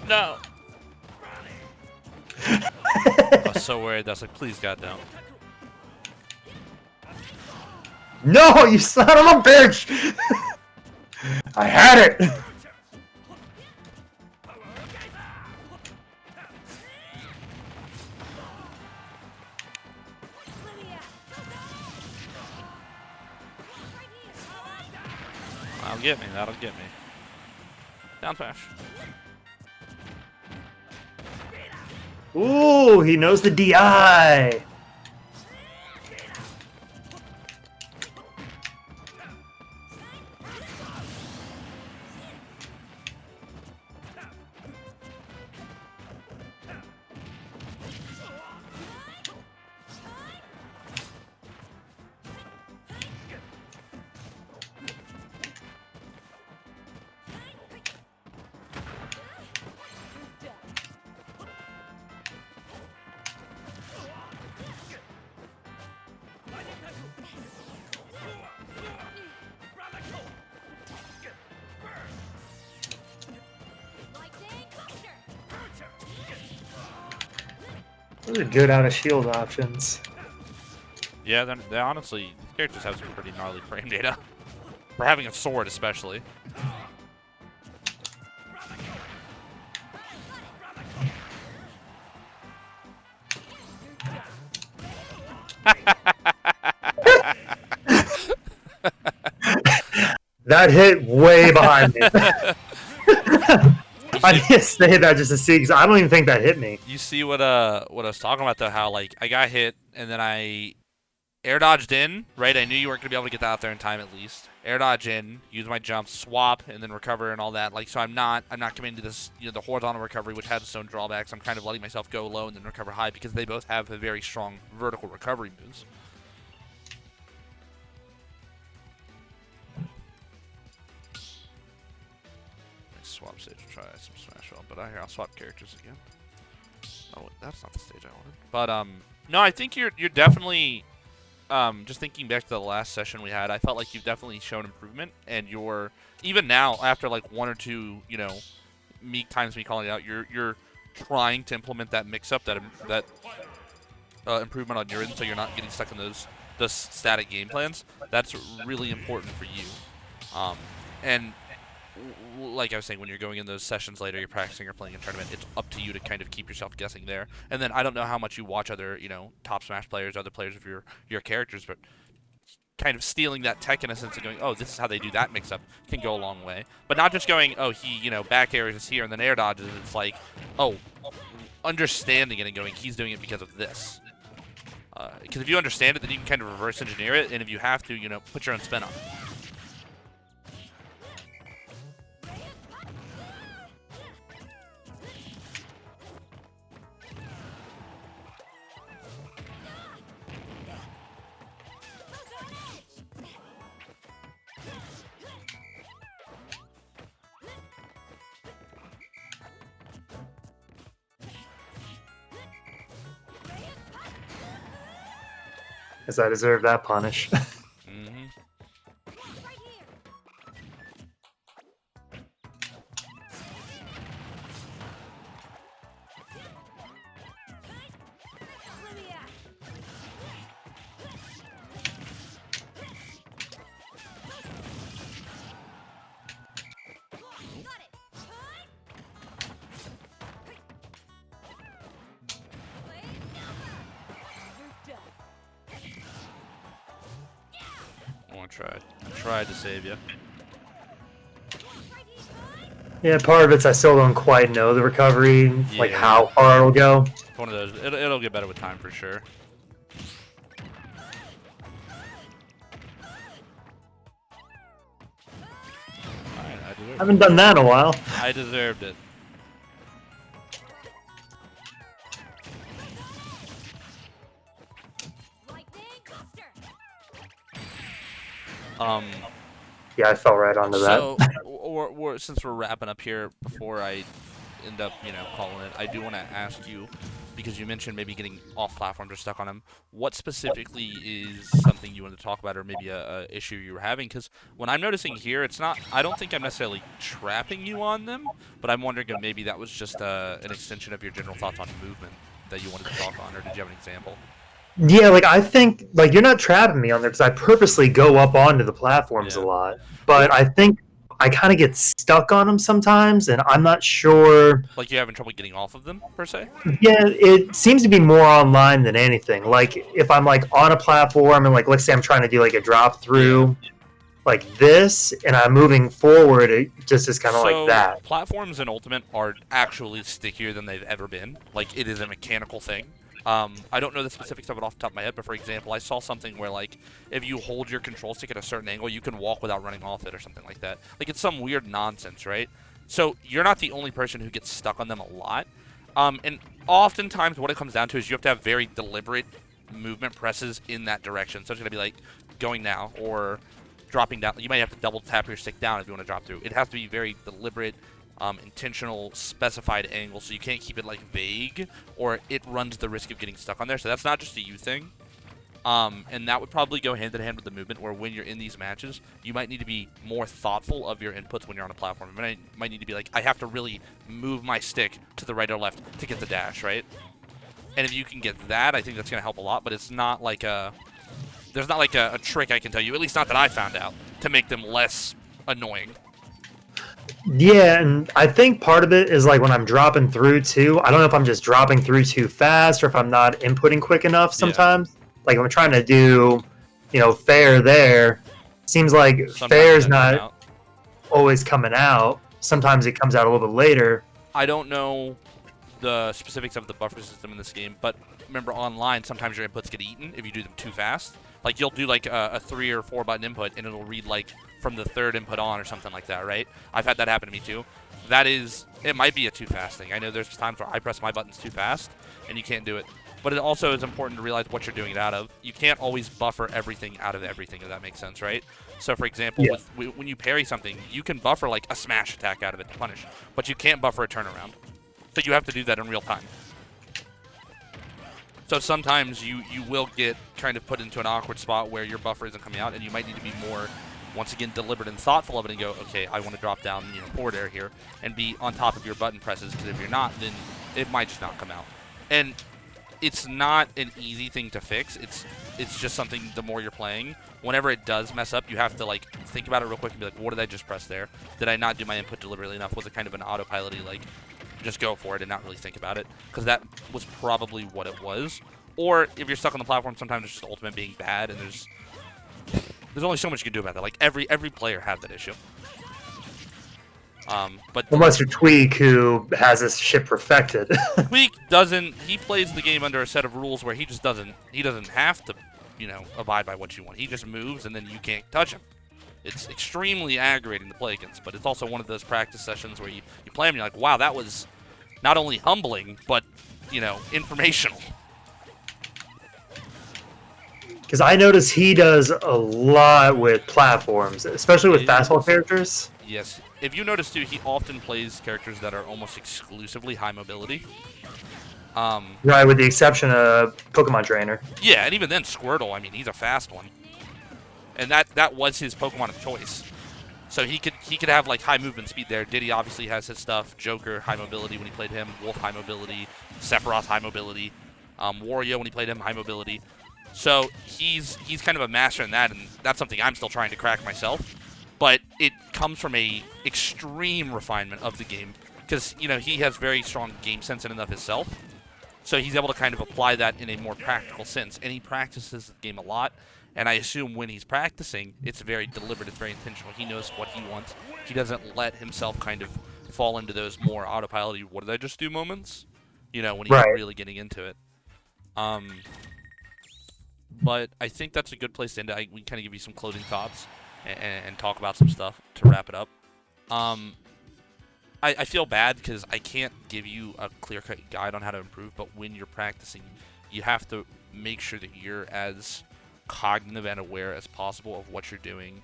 No. I was so worried. I was like, please, God, don't.
No, you son of a bitch! I had it!
That'll get me, that'll get me. Down smash.
Ooh, he knows the DI! Those are good out of shield options.
Yeah, they honestly, characters have some pretty gnarly frame data. For having a sword, especially.
That hit way behind me. I need to say that just to see, because I don't even think that hit me.
You see what I was talking about though, how like I got hit and then I air dodged in, right? I knew you weren't gonna be able to get that out there in time at least. Air dodge in, use my jump, swap, and then recover and all that. Like so I'm not committing to this, the horizontal recovery, which has its own drawbacks. I'm kind of letting myself go low and then recover high because they both have a very strong vertical recovery moves. Swap stage, try some Smash Ball, but I'll swap characters again. Oh, that's not the stage I wanted. But no, I think you're definitely just thinking back to the last session we had. I felt like you've definitely shown improvement, and you're even now after like one or two, me calling it out, you're trying to implement that mix-up, that improvement on your end, so you're not getting stuck in those static game plans. That's really important for you, and like I was saying, when you're going in those sessions later, you're practicing or playing a tournament, it's up to you to kind of keep yourself guessing there. And then I don't know how much you watch other, top Smash players, other players of your characters, but kind of stealing that tech in a sense and going, oh, this is how they do that mix-up can go a long way. But not just going, oh, he, back airs is here and then air dodges. It's like, oh, understanding it and going, he's doing it because of this. Because if you understand it, then you can kind of reverse engineer it, and if you have to, put your own spin on it.
Guess I deserve that punish.
Tried to save you.
Yeah, part of it's I still don't quite know the recovery, like how far it'll go.
One of those. It'll get better with time for sure. Alright,
I haven't done that in a while.
I deserved it.
Yeah, I fell right onto that.
So, since we're wrapping up here, before I end up, calling it, I do want to ask you, because you mentioned maybe getting off platforms or stuck on them, what specifically is something you wanted to talk about, or maybe a issue you were having? Because what I'm noticing here, it's not, I don't think I'm necessarily trapping you on them, but I'm wondering if maybe that was just an extension of your general thoughts on movement that you wanted to talk on, or did you have an example?
Yeah, like I think like you're not trapping me on there because I purposely go up onto the platforms a lot. But I think I kind of get stuck on them sometimes, and I'm not sure.
Like you're having trouble getting off of them, per se?
Yeah, it seems to be more online than anything. Like if I'm like on a platform and like let's say I'm trying to do like a drop through like this and I'm moving forward, it just is kind of
So,
like that.
platforms in Ultimate are actually stickier than they've ever been. Like, it is a mechanical thing. I don't know the specifics of it off the top of my head, but for example, I saw something where, like, if you hold your control stick at a certain angle, you can walk without running off it or something like that. Like, it's some weird nonsense, right? So, you're not the only person who gets stuck on them a lot. And oftentimes, what it comes down to is you have to have very deliberate movement presses in that direction. So, it's going to be like going now or dropping down. You might have to double tap your stick down if you want to drop through. It has to be very deliberate, intentional, specified angle, so you can't keep it like vague, or it runs the risk of getting stuck on there. So that's not just a you thing. And that would probably go hand in hand with the movement, where when you're in these matches, you might need to be more thoughtful of your inputs when you're on a platform. You might need to be like, I have to really move my stick to the right or left to get the dash, right? And if you can get that, I think that's going to help a lot, but it's not like there's not like a trick I can tell you, at least not that I found out, to make them less annoying.
Yeah, and I think part of it is like when I'm dropping through too. I don't know if I'm just dropping through too fast or if I'm not inputting quick enough sometimes. Like if I'm trying to do, fair there, seems like
Sometimes
fair's
it doesn't come
not
out.
always coming out. Sometimes it comes out a little bit later.
I don't know the specifics of the buffer system in this game, but remember online, sometimes your inputs get eaten if you do them too fast. Like you'll do like a 3 or 4 button input and it'll read like from the 3rd input on or something like that, right? I've had that happen to me too. It might be a too fast thing. I know there's times where I press my buttons too fast and you can't do it. But it also is important to realize what you're doing it out of. You can't always buffer everything out of everything, if that makes sense, right? So, for example, when you parry something, you can buffer like a smash attack out of it to punish, but you can't buffer a turnaround. So you have to do that in real time. So sometimes you will get kind of put into an awkward spot where your buffer isn't coming out, and you might need to be more, once again, deliberate and thoughtful of it and go, okay, I want to drop down forward air here and be on top of your button presses, because if you're not, then it might just not come out. And it's not an easy thing to fix. It's just something, the more you're playing, whenever it does mess up, you have to like think about it real quick and be like, what did I just press there? Did I not do my input deliberately enough? Was it kind of an autopilot-y, like, just go for it and not really think about it? Because that was probably what it was. Or if you're stuck on the platform, sometimes it's just Ultimate being bad, and there's only so much you can do about that. Like every player had that issue. But
Unless you're Tweak, who has this shit perfected.
Tweak doesn't. He plays the game under a set of rules where he just doesn't. He doesn't have to, abide by what you want. He just moves, and then you can't touch him. It's extremely aggravating to play against, but it's also one of those practice sessions where you play him and you're like, wow, that was not only humbling, but, informational.
Because I notice he does a lot with platforms, especially with fastball characters.
Yes. If you notice, too, he often plays characters that are almost exclusively high mobility.
Right, with the exception of Pokemon Trainer.
Yeah, and even then, Squirtle, I mean, he's a fast one. And that was his Pokemon of choice. So he could have like high movement speed there. Diddy obviously has his stuff. Joker, high mobility when he played him. Wolf, high mobility. Sephiroth, high mobility. Wario, when he played him, high mobility. So he's kind of a master in that, and that's something I'm still trying to crack myself. But it comes from a extreme refinement of the game, because he has very strong game sense in and of himself. So he's able to kind of apply that in a more practical sense, and he practices the game a lot. And I assume when he's practicing, it's very deliberate, it's very intentional. He knows what he wants. He doesn't let himself kind of fall into those more autopilot, what did I just do moments? When he's really getting into it. But I think that's a good place to end it. We kind of give you some closing thoughts and talk about some stuff to wrap it up. I feel bad because I can't give you a clear-cut guide on how to improve, but when you're practicing, you have to make sure that you're as cognitive and aware as possible of what you're doing.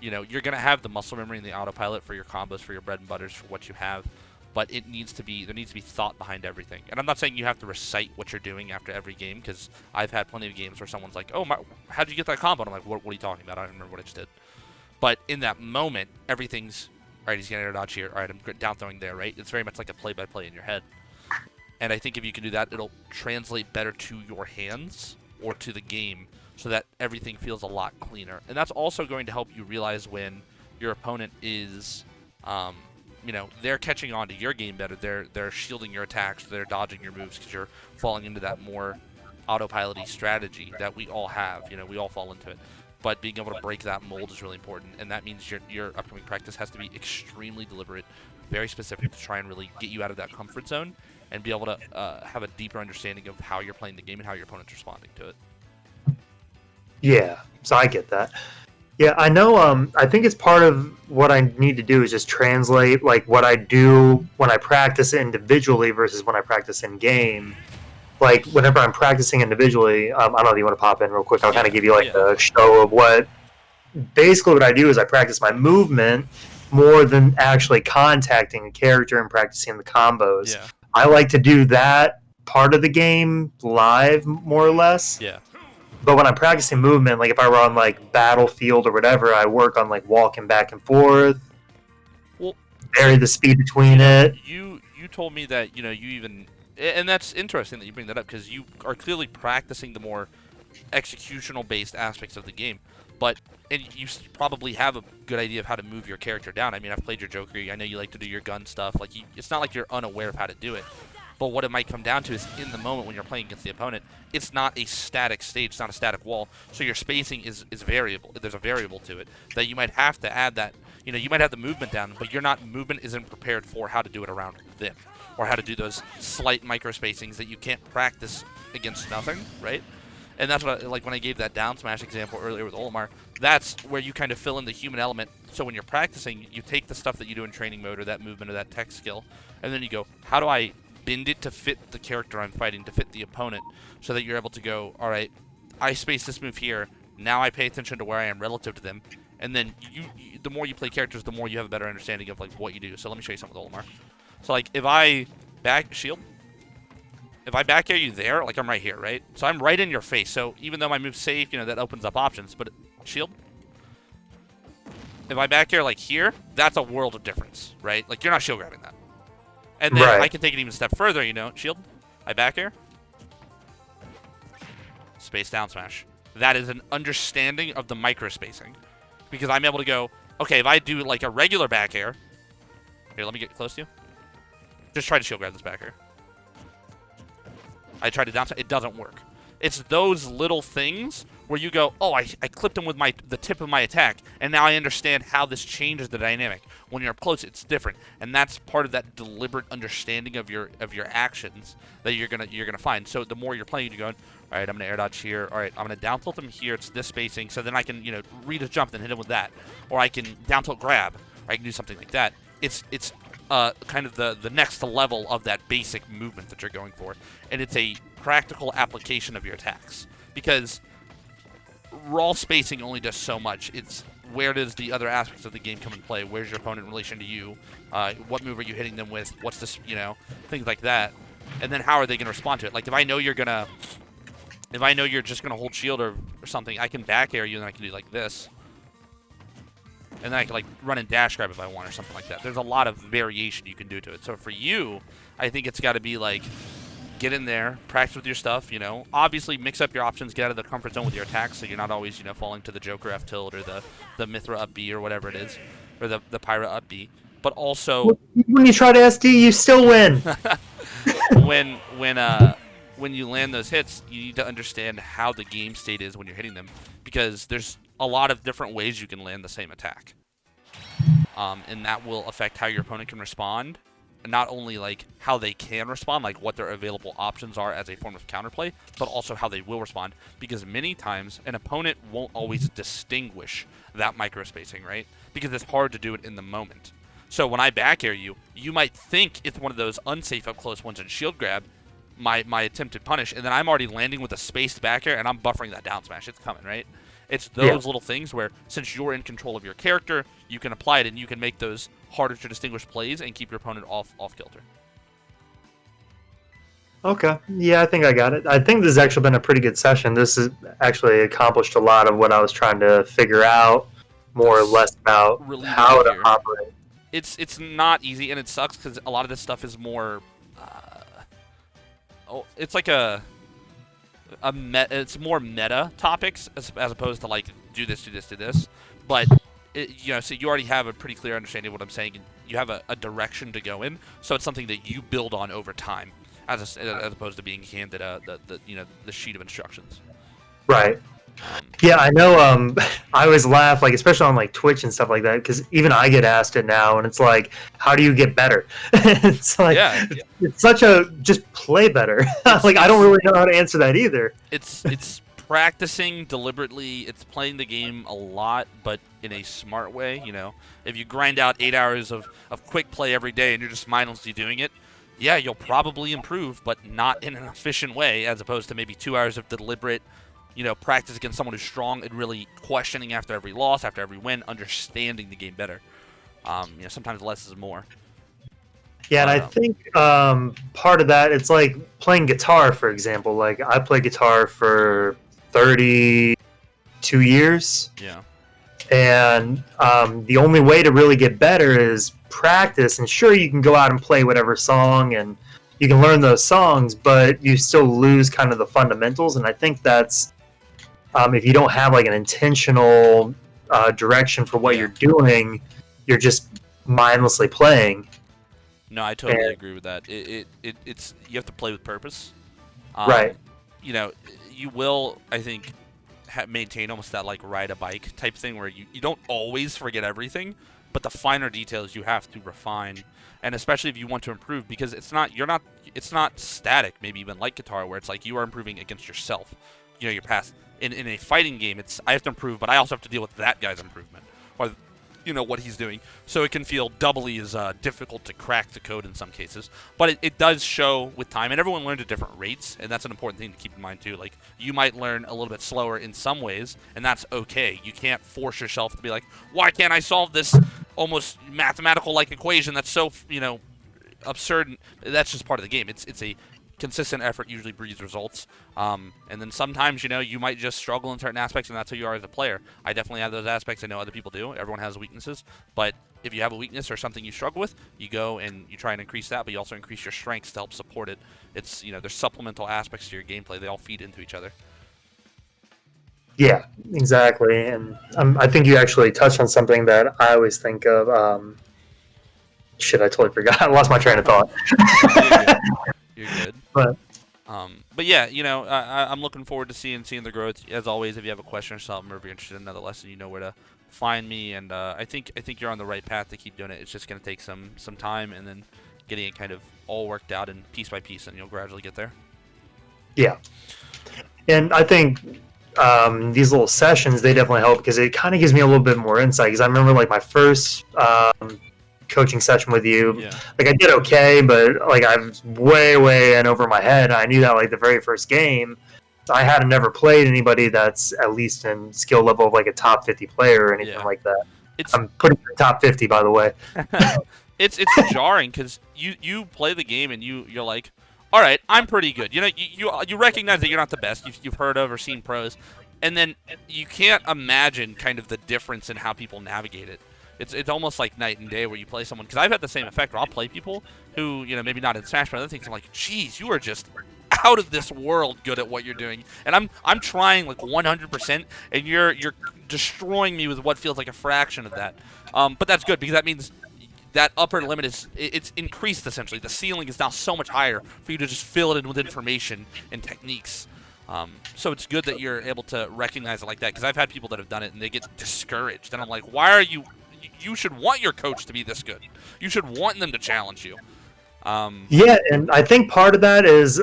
You're going to have the muscle memory and the autopilot for your combos, for your bread and butters, for what you have, but there needs to be thought behind everything. And I'm not saying you have to recite what you're doing after every game, because I've had plenty of games where someone's like, oh, how'd you get that combo? And I'm like, what are you talking about? I don't remember what I just did. But in that moment, everything's, all right, he's getting air dodge here. All right, I'm down throwing there, right? It's very much like a play-by-play in your head. And I think if you can do that, it'll translate better to your hands or to the game, so that everything feels a lot cleaner. And that's also going to help you realize when your opponent is, you know, they're catching on to your game better. They're shielding your attacks. They're dodging your moves because you're falling into that more autopilot-y strategy that we all have. You know, we all fall into it. But being able to break that mold is really important, and that means your upcoming practice has to be extremely deliberate, very specific to try and really get you out of that comfort zone and be able to have a deeper understanding of how you're playing the game and how your opponent's responding to it.
Yeah, so I get that. Yeah, I know. I think it's part of what I need to do is just translate like what I do when I practice individually versus when I practice in game. Like whenever I'm practicing individually, I don't know if you want to pop in real quick. I'll kind of give you like a show of what. Basically, what I do is I practice my movement more than actually contacting a character and practicing the combos.
Yeah.
I like to do that part of the game live, more or less.
Yeah.
But when I'm practicing movement, like if I were on like Battlefield or whatever, I work on like walking back and forth,
Well,
vary the speed between it.
You told me that, you know, you even, and that's interesting that you bring that up because you are clearly practicing the more executional based aspects of the game. But and you probably have a good idea of how to move your character down. I mean, I've played your Joker. I know you like to do your gun stuff. Like, it's not like you're unaware of how to do it. But what it might come down to is in the moment when you're playing against the opponent, it's not a static stage, it's not a static wall. So your spacing is variable. There's a variable to it that you might have to add that. You know, you might have the movement down, but movement isn't prepared for how to do it around them or how to do those slight micro spacings that you can't practice against nothing, right? And that's what like when I gave that down smash example earlier with Olimar, that's where you kind of fill in the human element. So when you're practicing, you take the stuff that you do in training mode or that movement or that tech skill, and then you go, how do I bend it to fit the character I'm fighting, to fit the opponent, so that you're able to go, all right, I space this move here, now I pay attention to where I am relative to them, and then the more you play characters, the more you have a better understanding of like what you do. So let me show you something with Olimar. So like if I if I back air you there, like I'm right here, right? So I'm right in your face. So even though my move's safe, you know, that opens up options. But shield, if I back air like here, that's a world of difference, right? Like you're not shield grabbing that. And then I can take it even a step further, you know, shield, I back air, space down smash. That is an understanding of the micro spacing. Because I'm able to go, okay, if I do like a regular back air, here, let me get close to you. Just try to shield grab this back air. I tried to down, it doesn't work. It's those little things where you go, oh, I clipped him with the tip of my attack, and now I understand how this changes the dynamic. When you're up close, it's different, and that's part of that deliberate understanding of your actions that you're gonna find. So the more you're playing, you're going, all right, I'm gonna air dodge here. All right, I'm gonna down tilt him here. It's this spacing, so then I can, you know, read his jump and hit him with that, or I can down tilt grab, or I can do something like that. It's kind of the next level of that basic movement that you're going for, and it's a practical application of your attacks, because raw spacing only does so much. It's where does the other aspects of the game come in play? Where's your opponent in relation to you? What move are you hitting them with? What's this, you know, things like that. And then how are they going to respond to it? Like if I know you're just gonna hold shield or something, I can back air you and I can do like this. And then I can like run and dash grab if I want or something like that. There's a lot of variation you can do to it. So for you, I think it's got to be like, get in there, practice with your stuff, you know. Obviously mix up your options, get out of the comfort zone with your attacks so you're not always, you know, falling to the Joker F tilt or the Mithra up B or whatever it is. Or the Pyra up B. But also
when you try to SD, you still win.
when you land those hits, you need to understand how the game state is when you're hitting them, because there's a lot of different ways you can land the same attack. And that will affect how your opponent can respond. And not only like how they can respond, like what their available options are as a form of counterplay, but also how they will respond. Because many times an opponent won't always distinguish that microspacing, right? Because it's hard to do it in the moment. So when I back air you, you might think it's one of those unsafe up close ones in shield grab, my attempted punish, and then I'm already landing with a spaced back air and I'm buffering that down smash. It's coming, right? It's those little things where, since you're in control of your character, you can apply it and you can make those harder to distinguish plays and keep your opponent off kilter.
Okay. Yeah, I think I got it. I think this has actually been a pretty good session. This has actually accomplished a lot of what I was trying to figure out, more or less about
really
how to operate.
It's not easy, and it sucks because a lot of this stuff is more... it's like it's more meta topics as opposed to like do this. But so you already have a pretty clear understanding of what I'm saying, and you have a direction to go in. So it's something that you build on over time, as opposed to being handed the sheet of instructions.
Right. Yeah, I know. I always laugh, like especially on like Twitch and stuff like that, because even I get asked it now, and it's like, how do you get better? It's like, it's such a just play better. Like I don't really know how to answer that either.
It's practicing deliberately. It's playing the game a lot, but in a smart way. If you grind out 8 hours of quick play every day and you're just mindlessly doing it, yeah, you'll probably improve, but not in an efficient way, as opposed to maybe 2 hours of deliberate, practice against someone who's strong and really questioning after every loss, after every win, understanding the game better. Sometimes less is more.
Yeah, and I think part of that, it's like playing guitar, for example. Like I played guitar for 32 years.
Yeah.
And the only way to really get better is practice. And sure, you can go out and play whatever song and you can learn those songs, but you still lose kind of the fundamentals. And I think that's if you don't have like an intentional direction for what you're doing, you're just mindlessly playing.
No, I totally agree with that. It's you have to play with purpose.
Right.
You will, I think, maintain almost that like ride a bike type thing where you don't always forget everything, but the finer details you have to refine, and especially if you want to improve, because it's not static. Maybe even like guitar, where it's like you are improving against yourself. Your past. In a fighting game, it's I have to improve, but I also have to deal with that guy's improvement, or what he's doing. So it can feel doubly as difficult to crack the code in some cases. But it does show with time, and everyone learns at different rates, and that's an important thing to keep in mind too. Like you might learn a little bit slower in some ways, and that's okay. You can't force yourself to be like, why can't I solve this almost mathematical like equation that's so absurd? That's just part of the game. It's a consistent effort usually breeds results, and then sometimes you might just struggle in certain aspects, and that's who you are as a player. I definitely have those aspects. I know other people do. Everyone has weaknesses, but if you have a weakness or something you struggle with, you go and you try and increase that, but you also increase your strengths to help support it. It's there's supplemental aspects to your gameplay. They all feed into each other.
Yeah, exactly. And I think you actually touched on something that I always think of. Shit, I totally forgot. I lost my train of thought.
You're good.
But
yeah, I'm looking forward to seeing the growth. As always, if you have a question or something, or if you're interested in another lesson, you know where to find me. And I think you're on the right path to keep doing it. It's just going to take some time, and then getting it kind of all worked out and piece by piece, and you'll gradually get there.
Yeah, and I think these little sessions, they definitely help, because it kind of gives me a little bit more insight. Because I remember like my first coaching session with you, like I did okay, but like I was way in over my head. I knew that like the very first game, I had never played anybody that's at least in skill level of like a top 50 player or anything like that. I'm putting the top 50, by the way.
It's jarring, because you play the game and you're like, all right, I'm pretty good. You recognize that you're not the best. You've heard of or seen pros, and then you can't imagine kind of the difference in how people navigate it. It's almost like night and day where you play someone, because I've had the same effect where I'll play people who, maybe not in Smash, but other things. I'm like, geez, you are just out of this world good at what you're doing, and I'm trying like 100%, and you're destroying me with what feels like a fraction of that. But that's good, because that means that upper limit it's increased essentially. The ceiling is now so much higher for you to just fill it in with information and techniques. So it's good that you're able to recognize it like that, because I've had people that have done it and they get discouraged, and I'm like, why are you? You should want your coach to be this good. You should want them to challenge you.
Yeah, and I think part of that is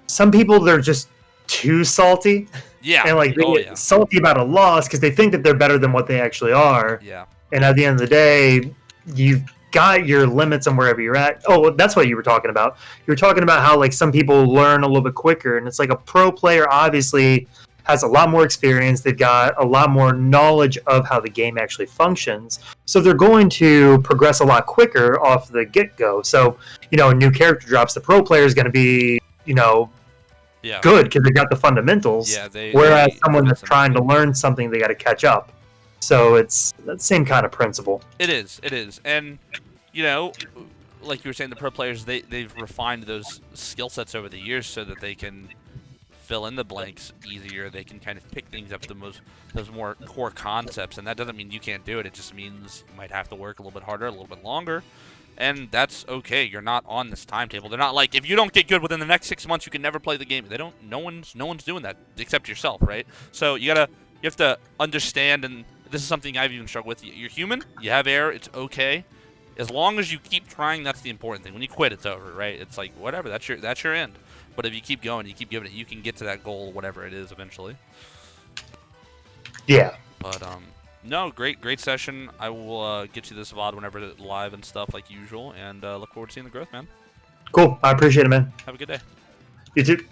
some people, they're just too salty.
Yeah.
And like they get salty about a loss because they think that they're better than what they actually are.
Yeah.
And at the end of the day, you've got your limits on wherever you're at. Oh, that's what you were talking about. You were talking about how like some people learn a little bit quicker, and it's like a pro player obviously has a lot more experience. They've got a lot more knowledge of how the game actually functions. So they're going to progress a lot quicker off the get-go. So, a new character drops, the pro player is going to be, good because they got the fundamentals.
Yeah,
whereas someone that's trying to learn something, they got to catch up. So it's that same kind of principle.
It is. And, like you were saying, the pro players, they've refined those skill sets over the years so that they can fill in the blanks easier. They can kind of pick things up those more core concepts, and that doesn't mean you can't do it. It just means you might have to work a little bit harder, a little bit longer, and that's okay. You're not on this timetable. They're not like, if you don't get good within the next 6 months, you can never play the game. They don't. No one's doing that except yourself, right? So you have to understand, and this is something I've even struggled with. You're human. You have error. It's okay. As long as you keep trying, that's the important thing. When you quit, it's over, right? It's like, whatever, that's your end. But if you keep going, you keep giving it, you can get to that goal, whatever it is, eventually.
Yeah.
But no, great session. I will get you this VOD whenever it's live and stuff like usual, and look forward to seeing the growth, man.
Cool. I appreciate it, man.
Have a good day.
You too.